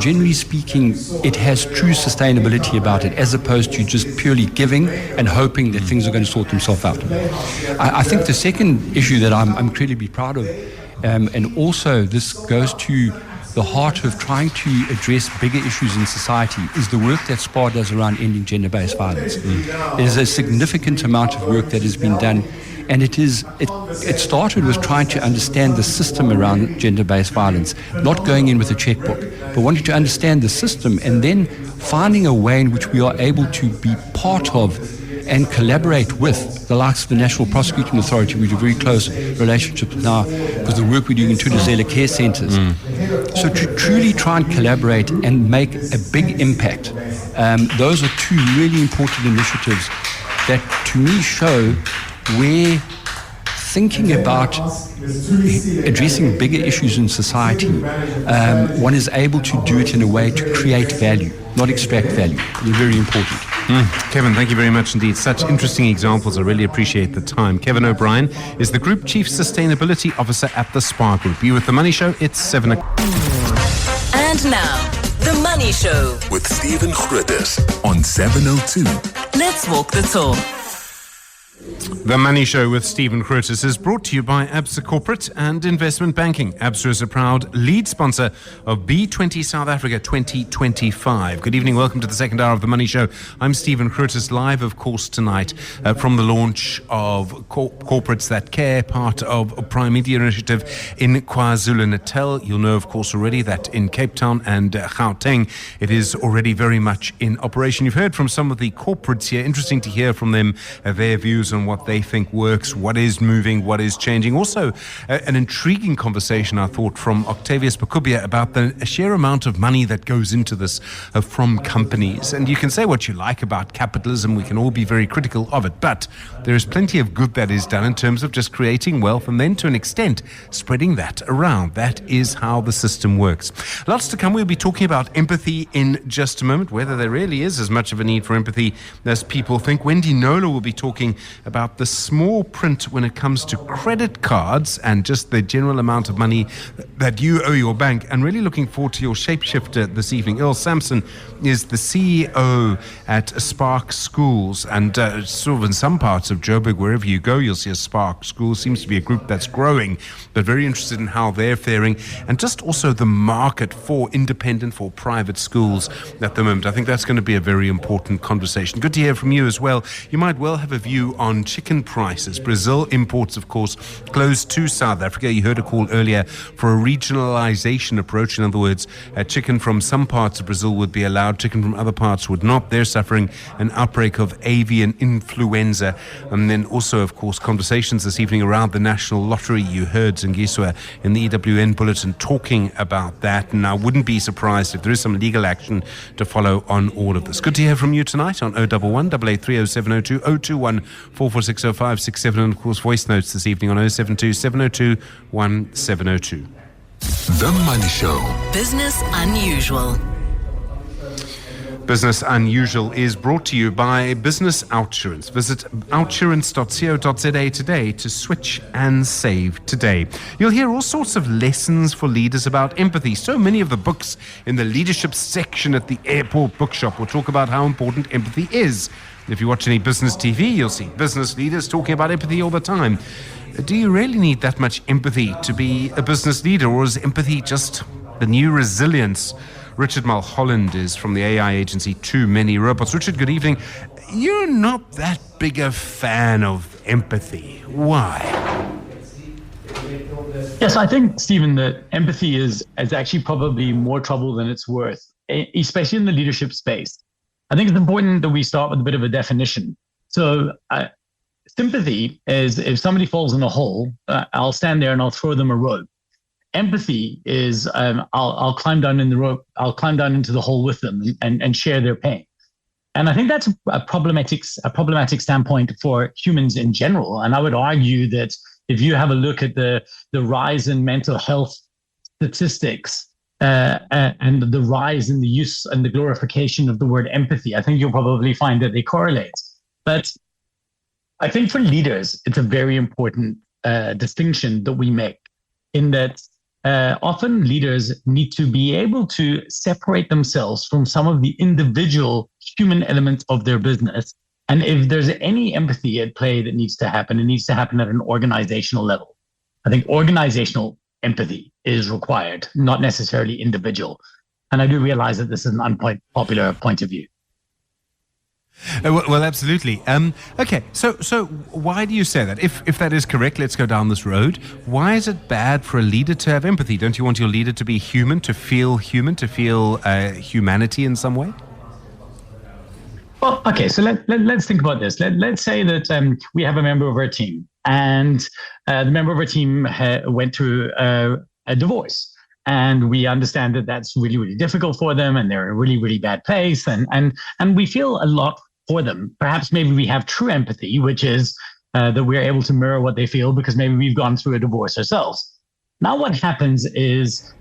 generally speaking, it has true sustainability about it, as opposed to just purely giving and hoping that things are going to sort themselves out. I think the second issue that I'm incredibly proud of, and also this goes to the heart of trying to address bigger issues in society, is the work that SPAR does around ending gender-based violence. There's a significant amount of work that has been done. And it started with trying to understand the system around gender-based violence, not going in with a checkbook, but wanting to understand the system and then finding a way in which we are able to be part of and collaborate with the likes of the National Prosecuting Authority. We do very close relationships now with the work we're doing in Tuduzela care centres. So to truly try and collaborate and make a big impact, those are two really important initiatives that to me show where thinking about addressing bigger issues in society, one is able to do it in a way to create value, not extract value. It's very important. Kevin, thank you very much indeed. Such interesting examples. I really appreciate the time. Kevin O'Brien is the Group Chief Sustainability Officer at the SPAR Group. You with The Money Show, it's 7 o'clock. And now, The Money Show with Stephen Grootes on 702. Let's walk the talk. The Money Show with Stephen Grootes is brought to you by Absa Corporate and Investment Banking. Absa is a proud lead sponsor of B20 South Africa 2025. Good evening. Welcome to the second hour of The Money Show. I'm Stephen Grootes, live, of course, tonight from the launch of Corporates That Care, part of Prime Media Initiative in KwaZulu-Natal. You'll know, of course, already that in Cape Town and Gauteng, it is already very much in operation. You've heard from some of the corporates here. Interesting to hear from them, their views on what they think works, what is moving, what is changing. Also, an intriguing conversation, I thought, from Octavius Bakubia about the sheer amount of money that goes into this from companies. And you can say what you like about capitalism, we can all be very critical of it, but there is plenty of good that is done in terms of just creating wealth and then, to an extent, spreading that around. That is how the system works. Lots to come. We'll be talking about empathy in just a moment, whether there really is as much of a need for empathy as people think. Wendy Nola will be talking about the small print when it comes to credit cards and just the general amount of money that you owe your bank, and really looking forward to your shapeshifter this evening. Earl Sampson is the CEO at Spark Schools, and sort of in some parts of Joburg, wherever you go, you'll see a Spark School. Seems to be a group that's growing, but very interested in how they're faring, and just also the market for independent, for private schools at the moment. I think that's going to be a very important conversation. Good to hear from you as well. You might well have a view on chicken prices. Brazil imports, of course, closed to South Africa. You heard a call earlier for a regionalization approach. In other words, chicken from some parts of Brazil would be allowed, chicken from other parts would not. They're suffering an outbreak of avian influenza. And then also, of course, conversations this evening around the National Lottery. You heard Zingiswa in the EWN bulletin talking about that. And I wouldn't be surprised if there is some legal action to follow on all of this. Good to hear from you tonight on 011 883 0702 021 4460567, and of course voice notes this evening on 072 702 1702. The Money Show. Business Unusual. Business Unusual is brought to you by Business Outsurance. Visit outsurance.co.za today to switch and save today. You'll hear all sorts of lessons for leaders about empathy. So many of the books in the leadership section at the airport bookshop will talk about how important empathy is. If you watch any business TV, you'll see business leaders talking about empathy all the time. Do you really need that much empathy to be a business leader, or is empathy just the new resilience? Richard Mulholland is from the AI agency Too Many Robots. Richard, good evening. You're not that big a fan of empathy. Why? Yes, I think, Stephen, that empathy is actually probably more trouble than it's worth, especially in the leadership space. I think it's important that we start with a bit of a definition. So sympathy is if somebody falls in a hole, I'll stand there and I'll throw them a rope. Empathy is I'll climb down in the rope, I'll climb down into the hole with them and share their pain. And I think that's a problematic standpoint for humans in general. And I would argue that if you have a look at the rise in mental health statistics and the rise in the use and the glorification of the word empathy, I think you'll probably find that they correlate. But I think for leaders, it's a very important distinction that we make, in that often leaders need to be able to separate themselves from some of the individual human elements of their business. And if there's any empathy at play that needs to happen, it needs to happen at an organizational level. I think organizational empathy is required, not necessarily individual. And I do realize that this is an unpopular point of view. Well, absolutely. Okay, so why do you say that? If that is correct, let's go down this road. Why is it bad for a leader to have empathy? Don't you want your leader to be human, to feel humanity in some way? Well, okay, so let's think about this. Let's say that we have a member of our team, and the member of our team went through a divorce. And we understand that that's really, really difficult for them, and they're in a really, really bad place. And we feel a lot for them. Perhaps maybe we have true empathy, which is that we're able to mirror what they feel because maybe we've gone through a divorce ourselves. Now what happens is,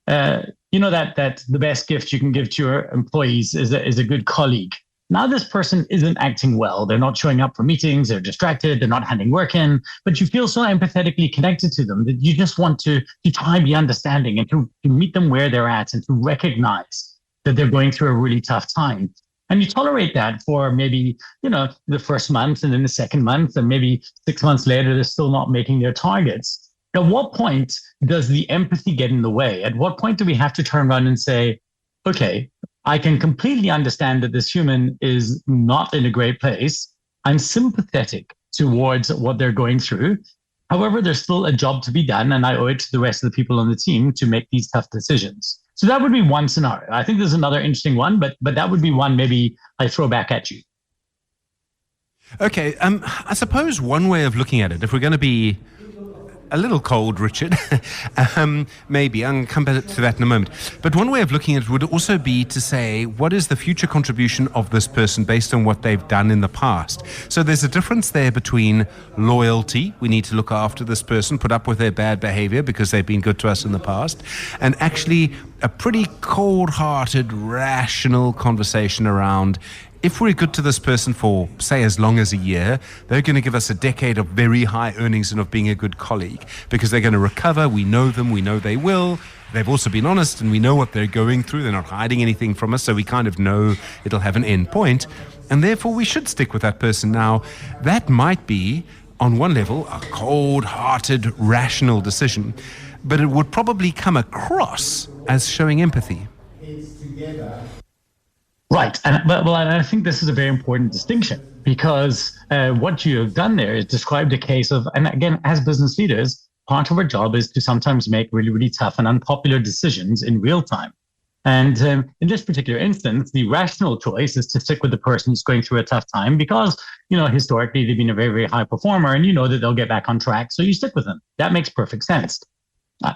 that the best gift you can give to your employees is a good colleague. Now this person isn't acting well. They're not showing up for meetings. They're distracted. They're not handing work in. But you feel so empathetically connected to them that you just want to try and be understanding and to meet them where they're at and to recognize that they're going through a really tough time. And you tolerate that for maybe, the first month and then the second month, and maybe 6 months later, they're still not making their targets. At what point does the empathy get in the way? At what point do we have to turn around and say, okay, I can completely understand that this human is not in a great place. I'm sympathetic towards what they're going through. However, there's still a job to be done, and I owe it to the rest of the people on the team to make these tough decisions. So that would be one scenario. I think there's another interesting one, but that would be one maybe I throw back at you. Okay, I suppose one way of looking at it, if we're going to be a little cold, Richard, maybe, I'll come back to that in a moment. But one way of looking at it would also be to say, what is the future contribution of this person based on what they've done in the past? So there's a difference there between loyalty, we need to look after this person, put up with their bad behavior because they've been good to us in the past, and actually a pretty cold-hearted, rational conversation around, if we're good to this person for, say, as long as a year, they're going to give us a decade of very high earnings and of being a good colleague because they're going to recover. We know them. We know they will. They've also been honest and we know what they're going through. They're not hiding anything from us, so we kind of know it'll have an end point. And therefore, we should stick with that person. Now, that might be, on one level, a cold-hearted, rational decision, but it would probably come across as showing empathy. Right. And I think this is a very important distinction because what you have done there is described a case of, and again, as business leaders, part of our job is to sometimes make really, really tough and unpopular decisions in real time. And in this particular instance, the rational choice is to stick with the person who's going through a tough time because, historically, they've been a very, very high performer and you know that they'll get back on track. So you stick with them. That makes perfect sense.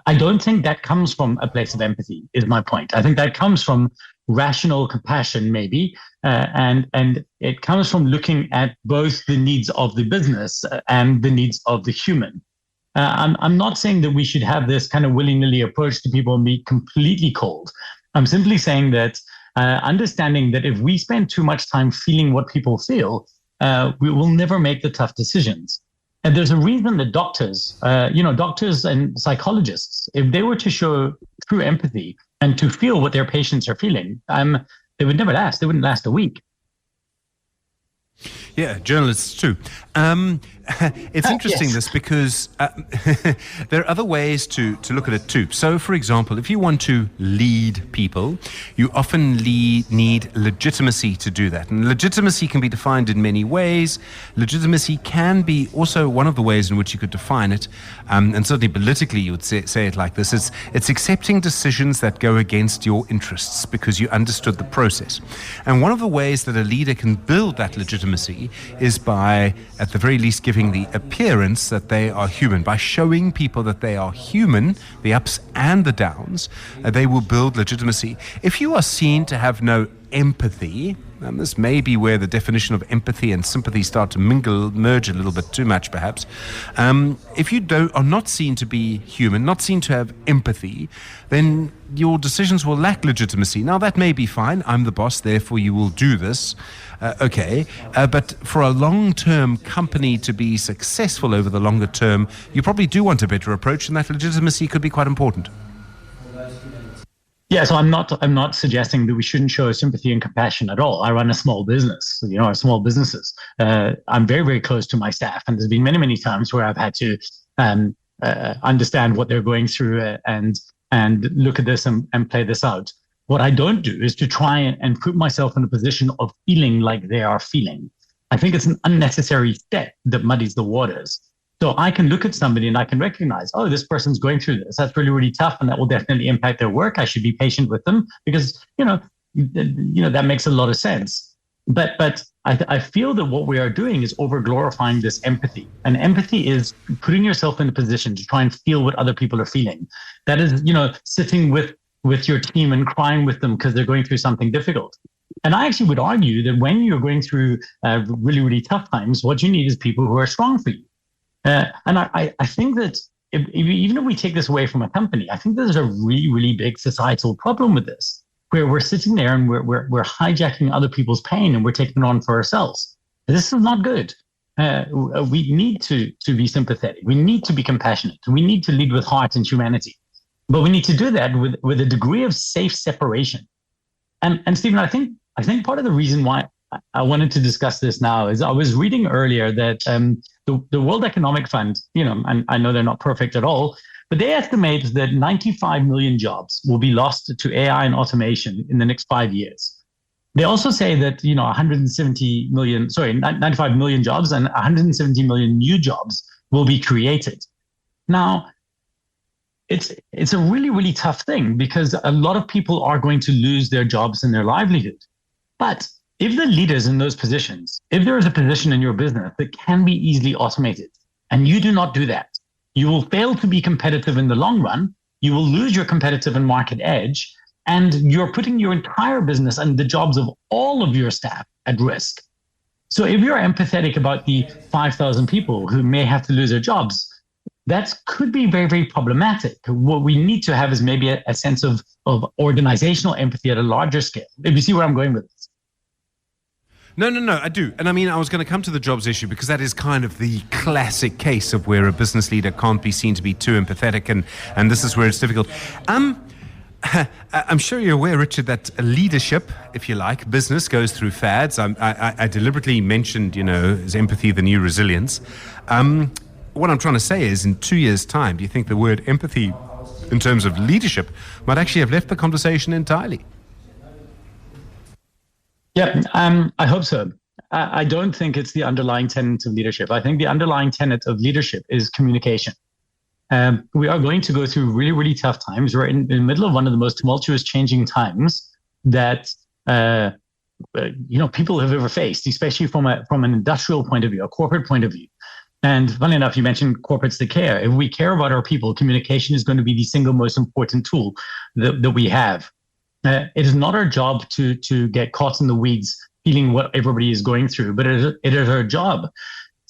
I don't think that comes from a place of empathy, is my point. I think that comes from rational compassion, maybe, and it comes from looking at both the needs of the business and the needs of the human. I'm not saying that we should have this kind of willy-nilly approach to people and be completely cold. I'm simply saying that understanding that if we spend too much time feeling what people feel, we will never make the tough decisions. And there's a reason that doctors and psychologists, if they were to show true empathy and to feel what their patients are feeling, they would never last. They wouldn't last a week. Yeah, journalists too. It's interesting, this, because there are other ways to look at it too. So, for example, if you want to lead people, you often need legitimacy to do that. And legitimacy can be defined in many ways. Legitimacy can be also one of the ways in which you could define it. And certainly politically, you would say it like this. It's accepting decisions that go against your interests because you understood the process. And one of the ways that a leader can build that legitimacy is by, at the very least, giving the appearance that they are human. By showing people that they are human, the ups and the downs, they will build legitimacy. If you are seen to have no empathy, and this may be where the definition of empathy and sympathy start to merge a little bit too much, perhaps. If you are not seen to be human, not seen to have empathy, then your decisions will lack legitimacy. Now, that may be fine. I'm the boss, therefore you will do this. But for a long-term company to be successful over the longer term, you probably do want a better approach, and that legitimacy could be quite important. Yeah, so I'm not suggesting that we shouldn't show sympathy and compassion at all. I run a small business, small businesses. I'm very, very close to my staff, and there's been many, many times where I've had to understand what they're going through and look at this and play this out. What I don't do is to try and put myself in a position of feeling like they are feeling. I think it's an unnecessary step that muddies the waters. So I can look at somebody and I can recognize, oh, this person's going through this. That's really, really tough, and that will definitely impact their work. I should be patient with them because, that makes a lot of sense. But I feel that what we are doing is over glorifying this empathy. And empathy is putting yourself in a position to try and feel what other people are feeling. That is, sitting with your team and crying with them because they're going through something difficult. And I actually would argue that when you're going through really, really tough times, what you need is people who are strong for you. And I think that even if we take this away from a company, I think there's a really, really big societal problem with this, where we're sitting there and we're hijacking other people's pain and we're taking it on for ourselves. This is not good. We need to be sympathetic. We need to be compassionate. We need to lead with heart and humanity. But we need to do that with a degree of safe separation. And Stephen, I think part of the reason why I wanted to discuss this now is I was reading earlier that the World Economic Fund, and I know they're not perfect at all, but they estimate that 95 million jobs will be lost to AI and automation in the next 5 years. They also say that 95 million jobs and 170 million new jobs will be created. Now, it's a really, really tough thing because a lot of people are going to lose their jobs and their livelihood. But if the leaders in those positions, if there is a position in your business that can be easily automated and you do not do that, you will fail to be competitive in the long run. You will lose your competitive and market edge, and you're putting your entire business and the jobs of all of your staff at risk. So if you're empathetic about the 5,000 people who may have to lose their jobs, that could be very, very problematic. What we need to have is maybe a sense of organizational empathy at a larger scale. If you see where I'm going with this. No, I do. And I mean, I was going to come to the jobs issue because that is kind of the classic case of where a business leader can't be seen to be too empathetic, and this is where it's difficult. I'm sure you're aware, Richard, that leadership, if you like, business goes through fads. I deliberately mentioned, is empathy the new resilience? What I'm trying to say is, in 2 years' time, do you think the word empathy in terms of leadership might actually have left the conversation entirely? Yeah, I hope so. I don't think it's the underlying tenet of leadership. I think the underlying tenet of leadership is communication. We are going to go through really, really tough times. We're in the middle of one of the most tumultuous, changing times that people have ever faced, especially from an industrial point of view, a corporate point of view. And funny enough, you mentioned corporates that care. If we care about our people, communication is going to be the single most important tool that we have. It is not our job to get caught in the weeds, feeling what everybody is going through, but it is our job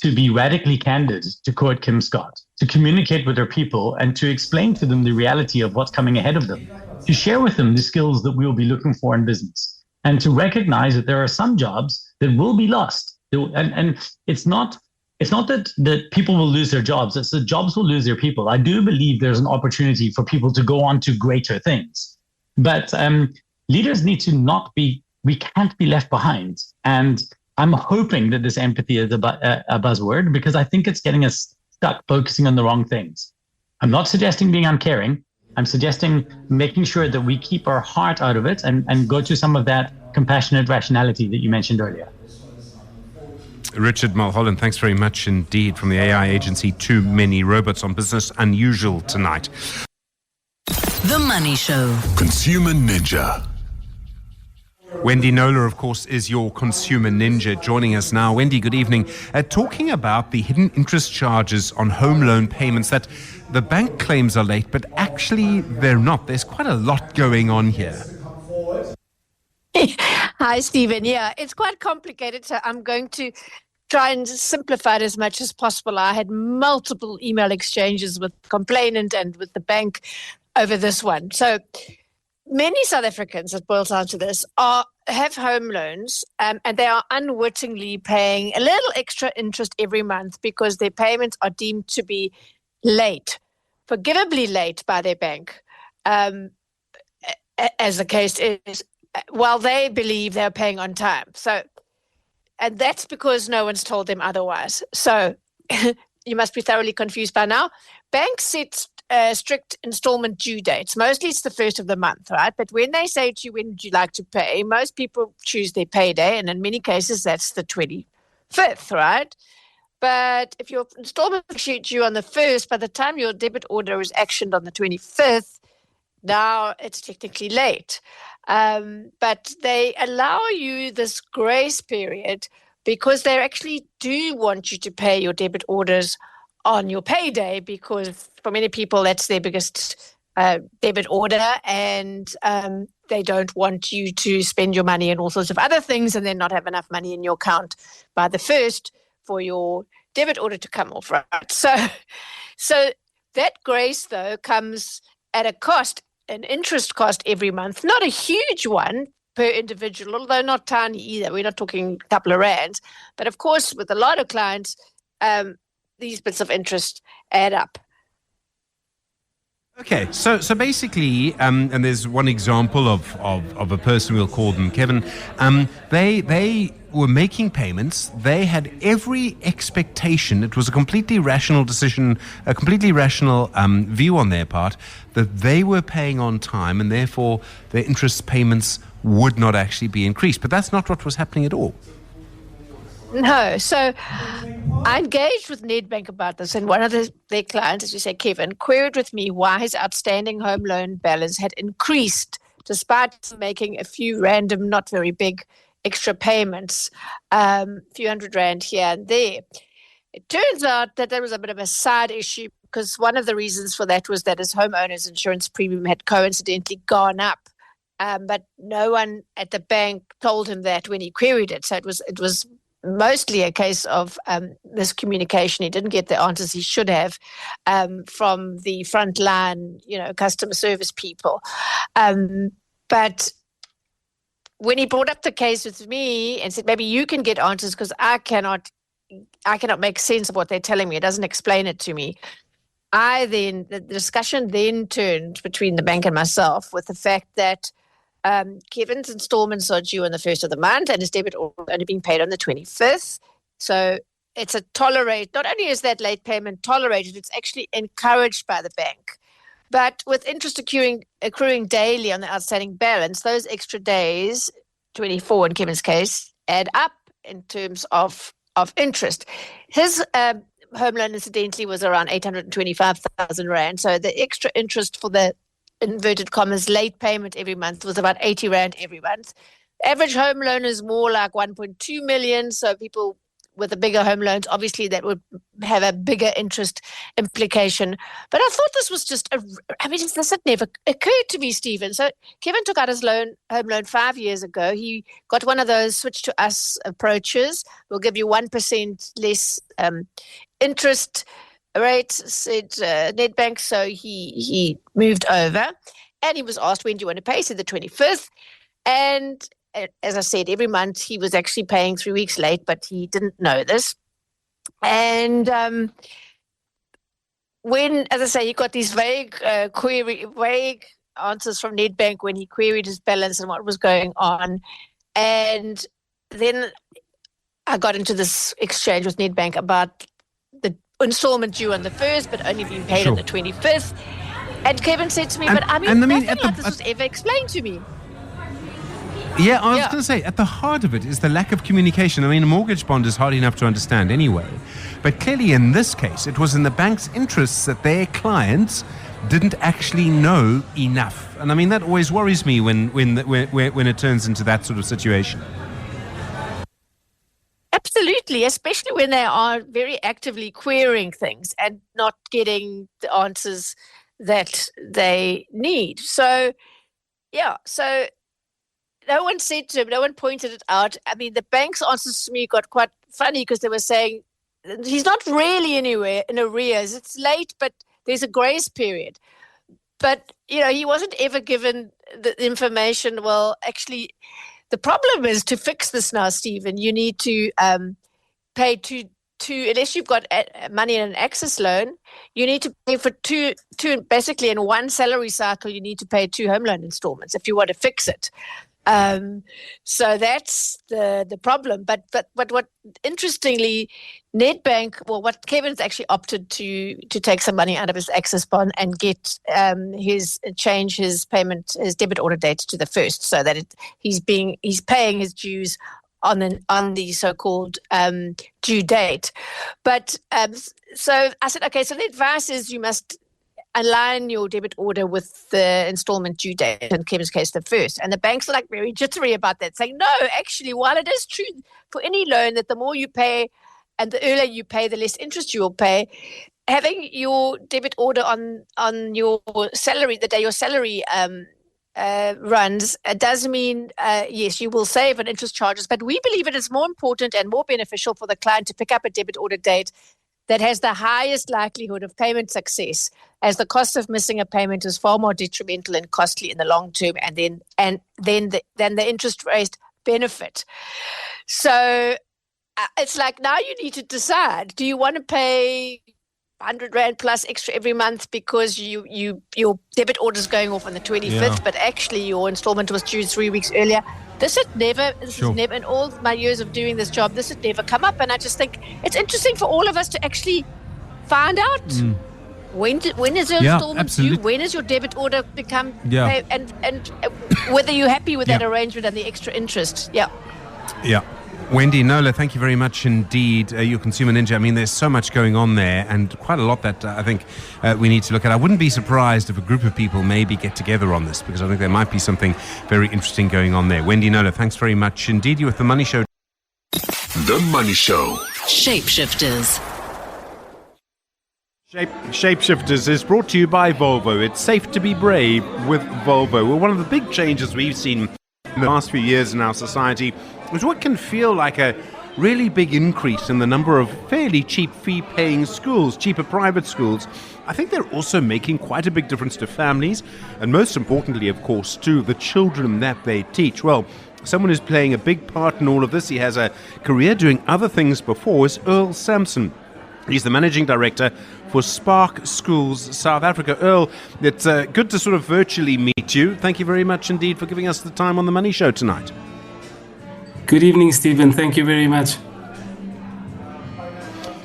to be radically candid, to quote Kim Scott, to communicate with our people and to explain to them the reality of what's coming ahead of them, to share with them the skills that we will be looking for in business. and to recognize that there are some jobs that will be lost. And it's not that people will lose their jobs. It's that jobs will lose their people. I do believe there's an opportunity for people to go on to greater things. But leaders need to we can't be left behind. And I'm hoping that this empathy is a buzzword, because I think it's getting us stuck focusing on the wrong things. I'm not suggesting being uncaring. I'm suggesting making sure that we keep our heart out of it and go to some of that compassionate rationality that you mentioned earlier. Richard Mulholland, thanks very much indeed from the AI agency Too Many Robots on Business Unusual tonight. The Money Show. Consumer Ninja. Wendy Nola, of course, is your consumer ninja, joining us now. Wendy, good evening. Talking about the hidden interest charges on home loan payments that the bank claims are late, but actually they're not. There's quite a lot going on here. Hi, Stephen. Yeah, it's quite complicated, so I'm going to try and simplify it as much as possible. I had multiple email exchanges with the complainant and with the bank over this one. So many South Africans, it boils down to this, have home loans, and they are unwittingly paying a little extra interest every month because their payments are deemed to be late, forgivably late by their bank, as the case is, while they believe they're paying on time. So, and that's because no one's told them otherwise. So you must be thoroughly confused by now. Banks set strict installment due dates. Mostly it's the first of the month, right? But when they say to you, when would you like to pay, most people choose their payday, and in many cases that's the 25th, right? But if your installment is due on the 1st, by the time your debit order is actioned on the 25th, now it's technically late. But they allow you this grace period because they actually do want you to pay your debit orders on your payday, because for many people that's their biggest debit order, and they don't want you to spend your money on all sorts of other things and then not have enough money in your account by the 1st for your debit order to come off, right? So that grace, though, comes at a cost, an interest cost every month, not a huge one per individual, although not tiny either. We're not talking a couple of rands. But of course, with a lot of clients, these bits of interest add up. Okay, so basically, and there's one example of a person, we'll call them Kevin. They were making payments. They had every expectation. It was a completely rational decision, a completely rational view on their part, that they were paying on time, and therefore their interest payments would not actually be increased. But that's not what was happening at all. No. So I engaged with Nedbank about this, and one of their clients, as you say, Kevin, queried with me why his outstanding home loan balance had increased despite making a few random, not very big extra payments, a few $100 here and there. It turns out that there was a bit of a side issue, because one of the reasons for that was that his homeowner's insurance premium had coincidentally gone up. But no one at the bank told him that when he queried it. So it was mostly a case of miscommunication. He didn't get the answers he should have from the frontline, customer service people. But when he brought up the case with me and said, maybe you can get answers because I cannot make sense of what they're telling me. It doesn't explain it to me. The discussion then turned between the bank and myself with the fact that Kevin's installments are due on the 1st of the month and his debit only being paid on the 25th. So it's not only is that late payment tolerated, it's actually encouraged by the bank. But with interest accruing daily on the outstanding balance, those extra days, 24 in Kevin's case, add up in terms of interest. His home loan, incidentally, was around 825,000 Rand. So the extra interest for the inverted commas late payment every month was about 80 Rand every month. Average home loan is more like 1.2 million. So people with the bigger home loans, obviously that would have a bigger interest implication. But I thought this was just this had never occurred to me, Stephen. So Kevin took out his home loan 5 years ago. He got one of those switch to us approaches. We'll give you 1% less interest rate, said Nedbank. So he moved over, and he was asked, when do you want to pay? He said the 25th. And as I said, every month he was actually paying 3 weeks late, but he didn't know this. And when, as I say, he got these vague answers from Nedbank when he queried his balance and what was going on. And then I got into this exchange with Nedbank about the installment due on the 1st, but only being paid on the 25th. And Kevin said to me, but I mean, nothing like this was ever explained to me. Yeah, I was going to say, at the heart of it is the lack of communication. I mean, a mortgage bond is hard enough to understand anyway. But clearly in this case, it was in the bank's interests that their clients didn't actually know enough. And I mean, that always worries me when it turns into that sort of situation. Absolutely, especially when they are very actively querying things and not getting the answers that they need. So, no one said to him, no one pointed it out. I mean, the bank's answers to me got quite funny because they were saying he's not really anywhere in arrears. It's late, but there's a grace period. But, he wasn't ever given the information. Well, actually, the problem is to fix this now, Stephen, you need to pay two, unless you've got money in an access loan, you need to pay for two, basically in one salary cycle, you need to pay 2 home loan installments if you want to fix it. So that's the problem. But what interestingly, Nedbank, well, what Kevin's actually opted to take some money out of his access bond and get change his payment, his debit order date to the 1st, so that he's paying his dues on the so-called due date. But so I said, okay, so the advice is you must align your debit order with the installment due date, in Kevin's case, the 1st. And the banks are like very jittery about that, saying, no, actually, while it is true for any loan that the more you pay and the earlier you pay, the less interest you will pay, having your debit order on your salary, the day your salary runs, does mean, yes, you will save on interest charges. But we believe it is more important and more beneficial for the client to pick up a debit order date that has the highest likelihood of payment success, as the cost of missing a payment is far more detrimental and costly in the long term, and then the interest rate benefit. So it's like, now you need to decide: do you want to pay 100 Rand plus extra every month because your debit order is going off on the 25th, but actually your installment was due 3 weeks earlier? This has never, in all my years of doing this job, this had never come up. And I just think it's interesting for all of us to actually find out when is your installment due, when is your debit order become pay, and whether you're happy with that arrangement and the extra interest. Wendy, Nola, thank you very much indeed. Your Consumer Ninja. I mean, there's so much going on there, and quite a lot that I think we need to look at. I wouldn't be surprised if a group of people maybe get together on this, because I think there might be something very interesting going on there. Wendy, Nola, thanks very much indeed. You're with The Money Show. The Money Show. Shapeshifters. Shapeshifters is brought to you by Volvo. It's safe to be brave with Volvo. Well, one of the big changes we've seen in the last few years in our society is what can feel like a really big increase in the number of fairly cheap fee-paying schools, cheaper private schools. I think they're also making quite a big difference to families, and most importantly, of course, to the children that they teach. Well, someone who's playing a big part in all of this, he has a career doing other things before, is Earl Sampson. He's the managing director for SPAR Schools South Africa. Earl, it's good to sort of virtually meet you. Thank you very much indeed for giving us the time on The Money Show tonight. Good evening, Stephen. Thank you very much.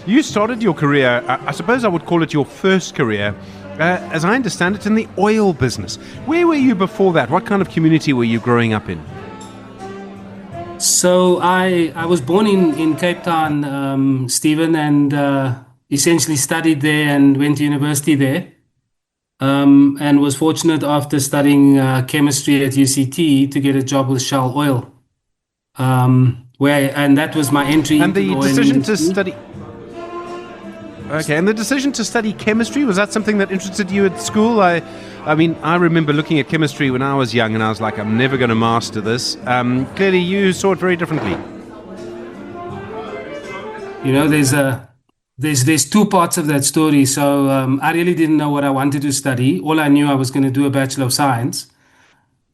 You started your career, I suppose I would call it your first career, as I understand it, in the oil business. Where were you before that? What kind of community were you growing up in? So I was born in Cape Town, Stephen, and essentially studied there and went to university there, and was fortunate after studying chemistry at UCT to get a job with Shell Oil. And that was my entry into the oil decision industry. to study. Okay, and the decision to study chemistry, was that something that interested you at school? I mean, I remember looking at chemistry when I was young, and I was like, I'm never going to master this. Clearly, you saw it very differently. You know, there's two parts of that story. So I really didn't know what I wanted to study. All I knew, I was going to do a Bachelor of Science.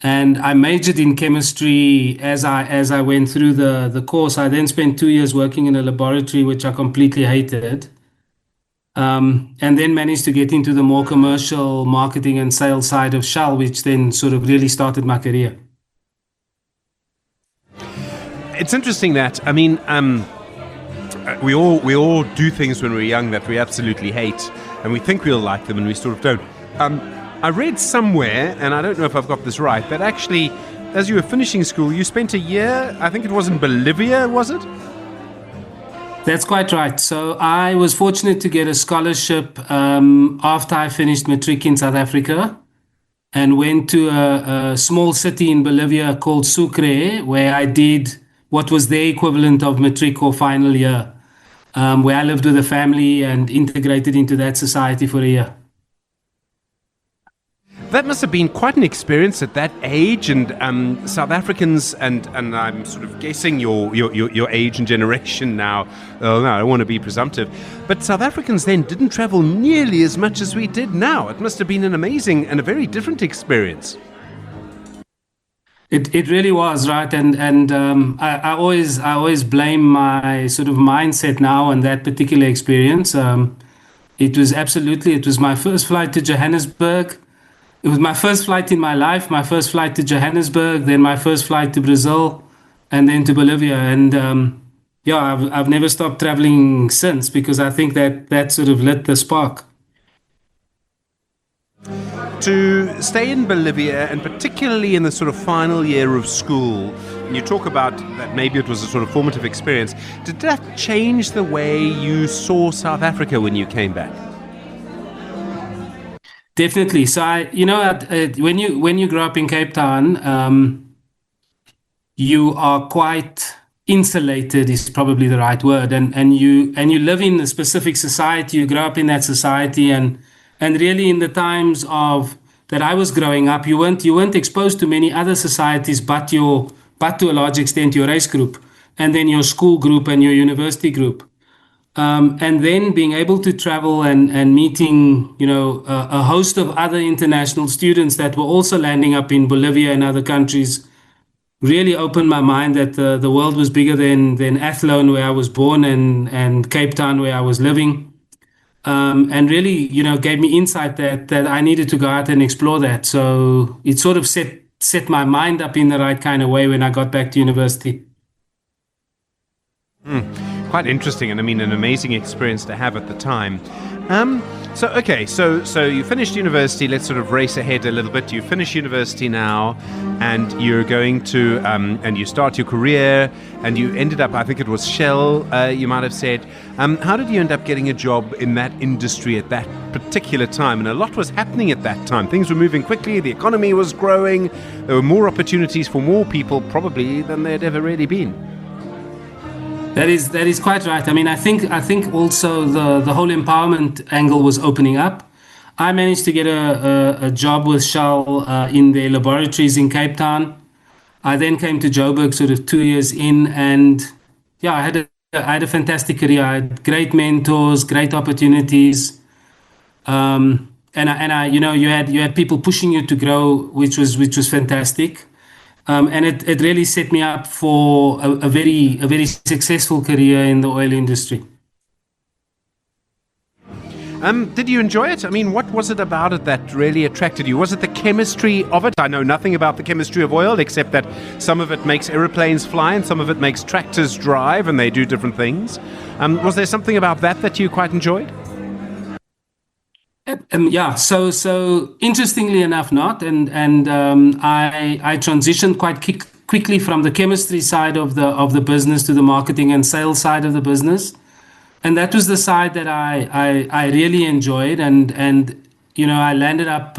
And I majored in chemistry as I went through the course. I then spent 2 years working in a laboratory, which I completely hated. And then managed to get into the more commercial marketing and sales side of Shell, which then sort of really started my career. It's interesting that, I mean, we all do things when we're young that we absolutely hate, and we think we'll like them, and we sort of don't. I read somewhere, and I don't know if I've got this right, that actually, as you were finishing school, you spent a year, I think it was in Bolivia, was it? That's quite right. So I was fortunate to get a scholarship after I finished matric in South Africa, and went to a small city in Bolivia called Sucre, where I did what was the equivalent of matric or final year, where I lived with a family and integrated into that society for a year. That must have been quite an experience at that age, and South Africans, and I'm sort of guessing your age and generation now. Oh, no, I don't want to be presumptive, but South Africans then didn't travel nearly as much as we did now. It must have been an amazing and a very different experience. It really was, right, and I always blame my sort of mindset now on that particular experience. It was my first flight to Johannesburg. It was my first flight in my life, my first flight to Johannesburg, then my first flight to Brazil, and then to Bolivia. And I've never stopped traveling since, because I think that sort of lit the spark. To stay in Bolivia, and particularly in the sort of final year of school, and you talk about that maybe it was a sort of formative experience, did that change the way you saw South Africa when you came back? Definitely. So when you grow up in Cape Town, you are quite insulated, is probably the right word, and you live in a specific society. You grow up in that society, and really in the times of that I was growing up, you weren't exposed to many other societies, but to a large extent your race group, and then your school group and your university group. And then being able to travel and meeting, a host of other international students that were also landing up in Bolivia and other countries really opened my mind that the world was bigger than Athlone, where I was born, and Cape Town, where I was living. And really, gave me insight that I needed to go out and explore that. So it sort of set my mind up in the right kind of way when I got back to university. Quite interesting, and I mean an amazing experience to have at the time. So you finished university. Let's sort of race ahead a little bit. You finish university now, and you're going to and you start your career, and you ended up, I think it was Shell, you might have said. How did you end up getting a job in that industry at that particular time? And a lot was happening at that time. Things were moving quickly. The economy was growing. There were more opportunities for more people probably than there had ever really been. That is quite right. I mean, I think also the whole empowerment angle was opening up. I managed to get a job with Shell in their laboratories in Cape Town. I then came to Joburg sort of 2 years in, and I had a fantastic career. I had great mentors, great opportunities, and you had people pushing you to grow, which was fantastic. And it really set me up for a very successful career in the oil industry. Did you enjoy it? I mean, what was it about it that really attracted you? Was it the chemistry of it? I know nothing about the chemistry of oil, except that some of it makes aeroplanes fly and some of it makes tractors drive, and they do different things. Was there something about that you quite enjoyed? So interestingly enough, not, and I transitioned quite quickly from the chemistry side of the business to the marketing and sales side of the business, and that was the side that I really enjoyed, and I landed up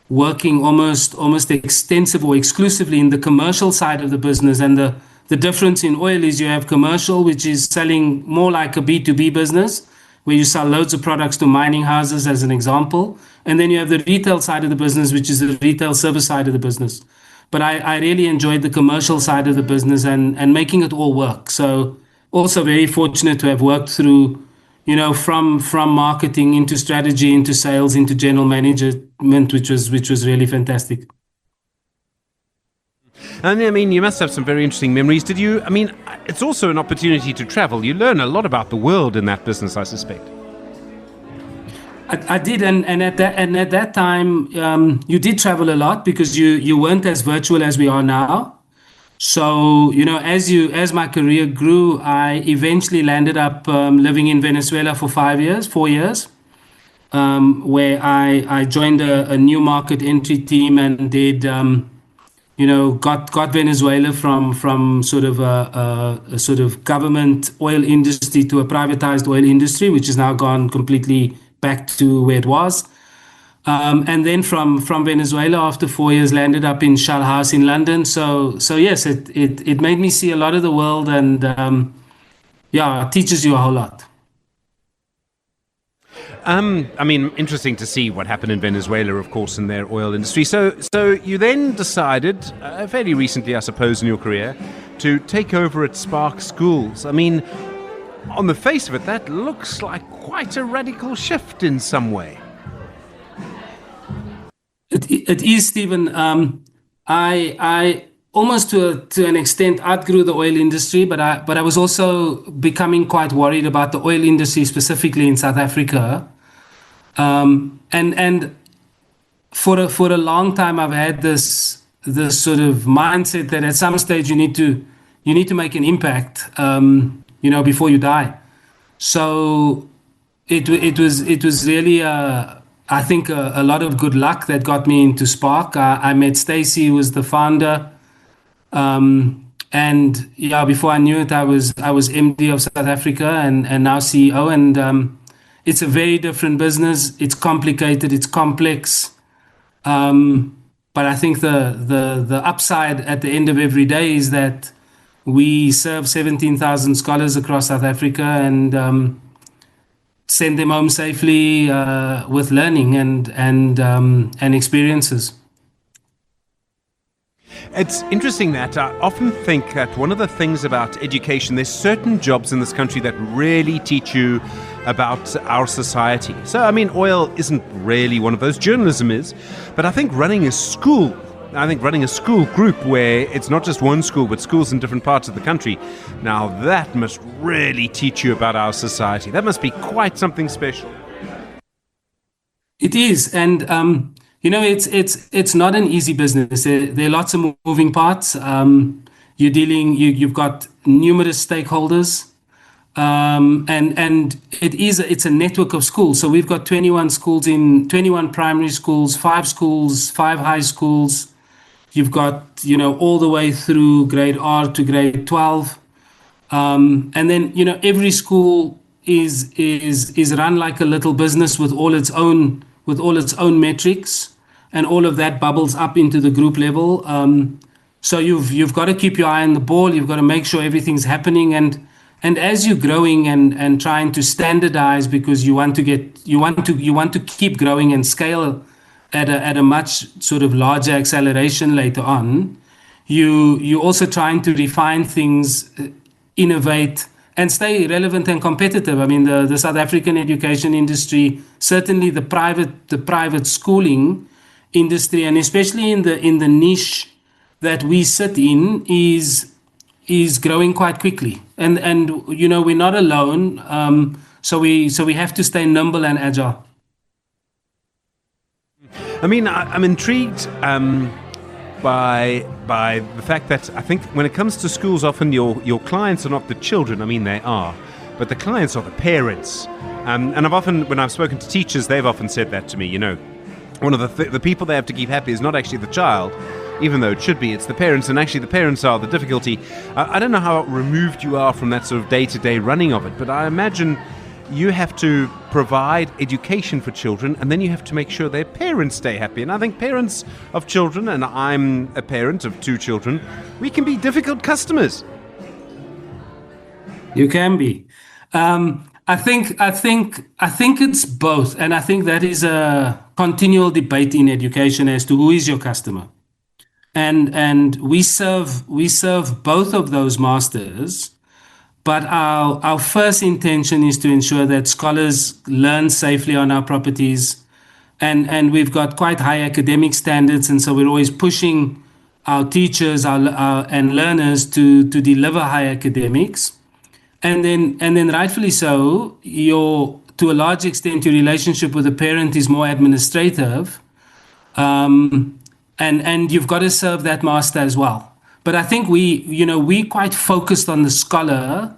working almost extensive or exclusively in the commercial side of the business. And the difference in oil is you have commercial, which is selling more like a B2B business, where you sell loads of products to mining houses, as an example. And then you have the retail side of the business, which is the retail service side of the business. But I really enjoyed the commercial side of the business and making it all work. So also very fortunate to have worked through, from marketing into strategy, into sales, into general management, which was really fantastic. And I mean, you must have some very interesting memories. Did you? I mean, it's also an opportunity to travel. You learn a lot about the world in that business, I suspect. I did, and at that time, you did travel a lot because you weren't as virtual as we are now. So as my career grew, I eventually landed up living in Venezuela for 4 years, where I joined a new market entry team and did. Got Venezuela from sort of a sort of government oil industry to a privatized oil industry, which has now gone completely back to where it was. And then from Venezuela, after 4 years, landed up in Shell House in London. So yes, it made me see a lot of the world, and it teaches you a whole lot. I mean, interesting to see what happened in Venezuela, of course, in their oil industry. So you then decided, fairly recently, I suppose, in your career, to take over at Spark Schools. I mean, on the face of it, that looks like quite a radical shift in some way. It is, Stephen. I almost to an extent outgrew the oil industry, but I was also becoming quite worried about the oil industry specifically in South Africa. And for a long time I've had this sort of mindset that at some stage you need to make an impact, before you die. So it was really I think a lot of good luck that got me into Spark. I met Stacey, who was the founder. And before I knew it, I was MD of South Africa and now CEO. And it's a very different business. It's complicated. It's complex. But I think the upside at the end of every day is that we serve 17,000 scholars across South Africa and send them home safely with learning and experiences. It's interesting that I often think that one of the things about education, there's certain jobs in this country that really teach you about our society. So, I mean, oil isn't really one of those, journalism is, but I think running a school group where it's not just one school, but schools in different parts of the country, now that must really teach you about our society. That must be quite something special. It is, and it's not an easy business. There are lots of moving parts. You've got numerous stakeholders, and it's a network of schools. So we've got 21 schools 21 primary schools, 5 high schools. You've got all the way through grade R to grade 12, and then every school is run like a little business with all its own metrics, and all of that bubbles up into the group level. So you've got to keep your eye on the ball. You've got to make sure everything's happening, and as you're growing and trying to standardize, because you want to keep growing and scale at a much sort of larger acceleration later on. You're also trying to refine things, innovate, and stay relevant and competitive. I mean, the South African education industry, certainly the private schooling industry, and especially in the niche that we sit in, is growing quite quickly. And we're not alone. So we have to stay nimble and agile. I mean, I'm intrigued by the fact that I think when it comes to schools, often your clients are not the children. I mean, they are, but the clients are the parents. And I've often, when I've spoken to teachers, they've often said that to me. One of the people they have to keep happy is not actually the child, even though it should be. It's the parents, and actually the parents are the difficulty. I don't know how removed you are from that sort of day-to-day running of it, but I imagine you have to provide education for children, and then you have to make sure their parents stay happy. And I think parents of children, and I'm a parent of 2 children, we can be difficult customers. You can be. I think it's both, and I think that is a continual debate in education as to who is your customer, and we serve both of those masters. But our first intention is to ensure that scholars learn safely on our properties, and we've got quite high academic standards, and so we're always pushing our teachers and learners to deliver high academics. And then rightfully so, to a large extent, your relationship with the parent is more administrative. And you've got to serve that master as well. But I think we quite focused on the scholar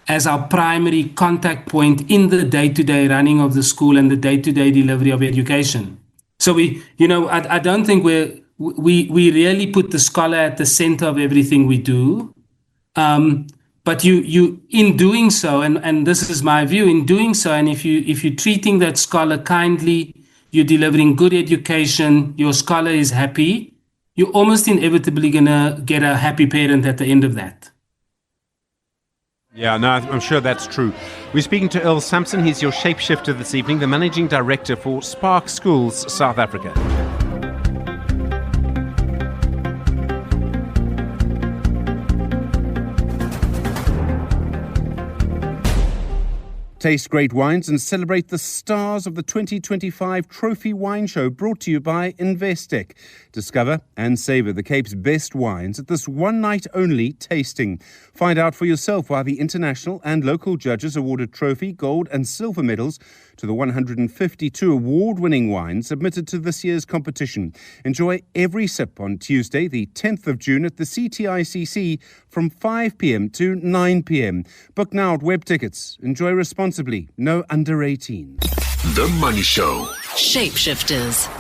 as our primary contact point in the day-to-day running of the school and the day-to-day delivery of education. So I don't think we really put the scholar at the center of everything we do. But you in doing so, and this is my view, in doing so, and if you're treating that scholar kindly, you're delivering good education, your scholar is happy, you're almost inevitably gonna get a happy parent at the end of that. Yeah, no, I'm sure that's true. We're speaking to Earl Sampson. He's your shapeshifter this evening, the Managing Director for SPAR Schools, South Africa. Taste great wines and celebrate the stars of the 2025 Trophy Wine Show, brought to you by Investec. Discover and savour the Cape's best wines at this one-night-only tasting. Find out for yourself why the international and local judges awarded trophy, gold and silver medals to the 152 award-winning wines submitted to this year's competition. Enjoy every sip on Tuesday, the 10th of June at the CTICC from 5 p.m. to 9 p.m. Book now at web tickets. Enjoy responsibly. No under 18s. The Money Show. Shapeshifters.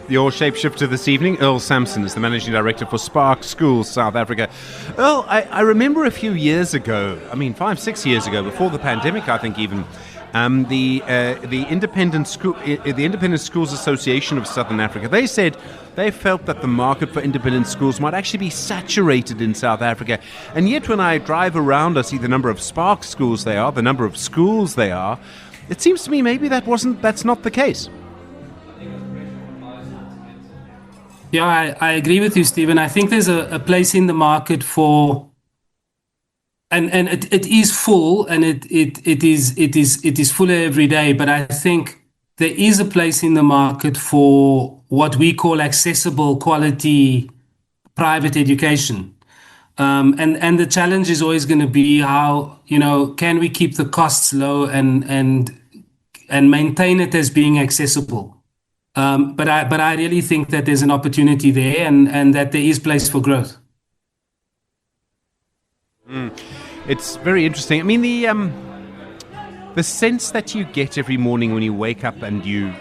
Your shapeshifter this evening, Earl Sampson, is the Managing Director for SPAR Schools, South Africa. Earl, I remember a few years ago, 5-6 years ago, before the pandemic, I think even, the Independent Schools Association of Southern Africa, they said they felt that the market for independent schools might actually be saturated in South Africa. And yet when I drive around, I see the number of SPAR schools they are, the number of schools they are. It seems to me maybe that's not the case. Yeah, I agree with you, Stephen. I think there's a place in the market for, and it is full, and it is fuller every day. But I think there is a place in the market for what we call accessible, quality private education. And the challenge is always going to be how, can we keep the costs low and maintain it as being accessible. But I really think that there's an opportunity there and that there is place for growth. It's very interesting. I mean, the sense that you get every morning when you wake up and you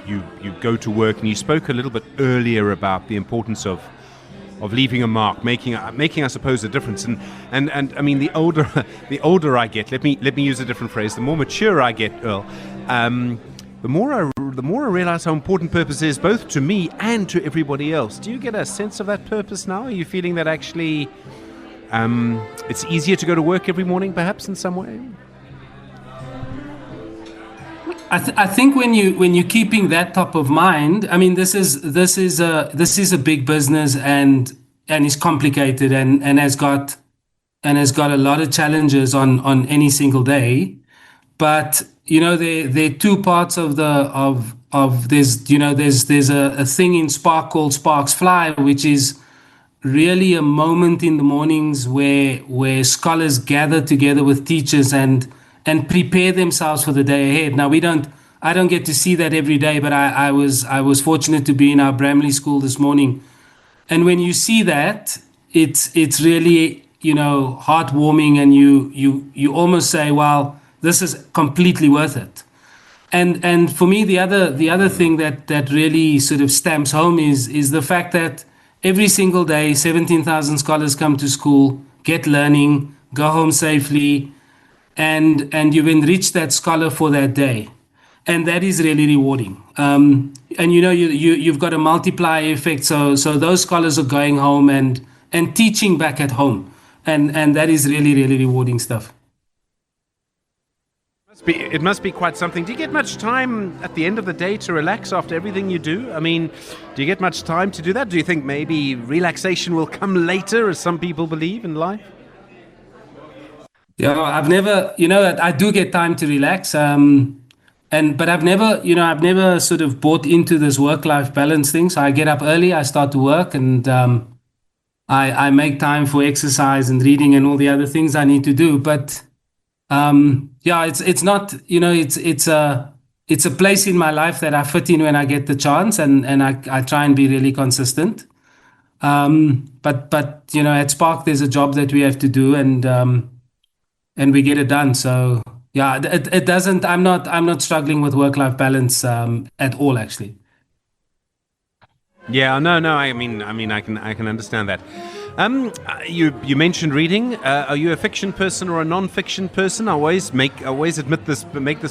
go to work, and you spoke a little bit earlier about the importance of leaving a mark, making I suppose a difference. And I mean, the older I get, let me use a different phrase. The more mature I get, Earl, the more I realize how important purpose is, both to me and to everybody else. Do you get a sense of that purpose now? Are you feeling that actually it's easier to go to work every morning, perhaps, in some way? I think when you're keeping that top of mind, I mean, this is a big business and is complicated and has got a lot of challenges on any single day. But there are two parts of there's a thing in Spark called Sparks Fly, which is really a moment in the mornings where scholars gather together with teachers and prepare themselves for the day ahead. Now I don't get to see that every day, but I was fortunate to be in our Bramley school this morning, and when you see that, it's really heartwarming, and you almost say, well, this is completely worth it. And for me, the other thing that really sort of stamps home is the fact that every single day, 17,000 scholars come to school, get learning, go home safely, and you've enriched that scholar for that day. And that is really rewarding. And you've got a multiplier effect. So those scholars are going home and teaching back at home. And that is really, really rewarding stuff. It must be quite something. Do you get much time at the end of the day to relax after everything you do? I mean, do you get much time to do that? Do you think maybe relaxation will come later, as some people believe in life? Yeah, I've never, I do get time to relax. And but I've never sort of bought into this work-life balance thing. So I get up early, I start to work, and I make time for exercise and reading and all the other things I need to do. But it's not, it's a place in my life that I fit in when I get the chance, and I try and be really consistent. But at Spark there's a job that we have to do, and we get it done. So yeah, it doesn't. I'm not struggling with work-life balance at all, actually. Yeah, no. I mean, I can understand that. You mentioned reading. Are you a fiction person or a non-fiction person? I always make this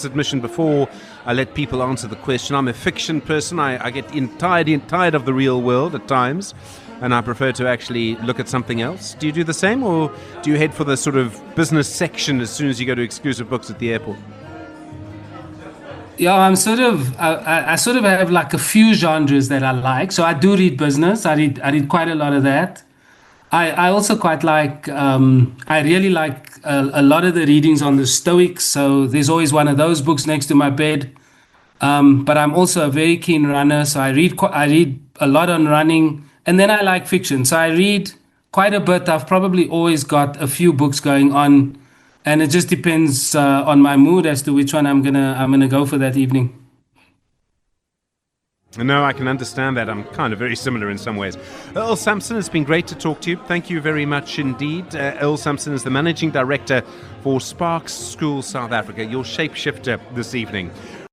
admission before I let people answer the question. I'm a fiction person. I get tired of the real world at times, and I prefer to actually look at something else. Do you do the same, or do you head for the sort of business section as soon as you go to exclusive books at the airport? Yeah, I sort of have like a few genres that I like. So I do read business. I read quite a lot of that. I also quite like, I really like a lot of the readings on the Stoics. So there's always one of those books next to my bed. But I'm also a very keen runner. So I read a lot on running. And then I like fiction. So I read quite a bit. I've probably always got a few books going on. And it just depends on my mood as to which one I'm gonna go for that evening. No, I can understand that. I'm kind of very similar in some ways. Earl Sampson, it's been great to talk to you. Thank you very much indeed. Earl Sampson is the Managing Director for Sparks School South Africa, your shapeshifter this evening.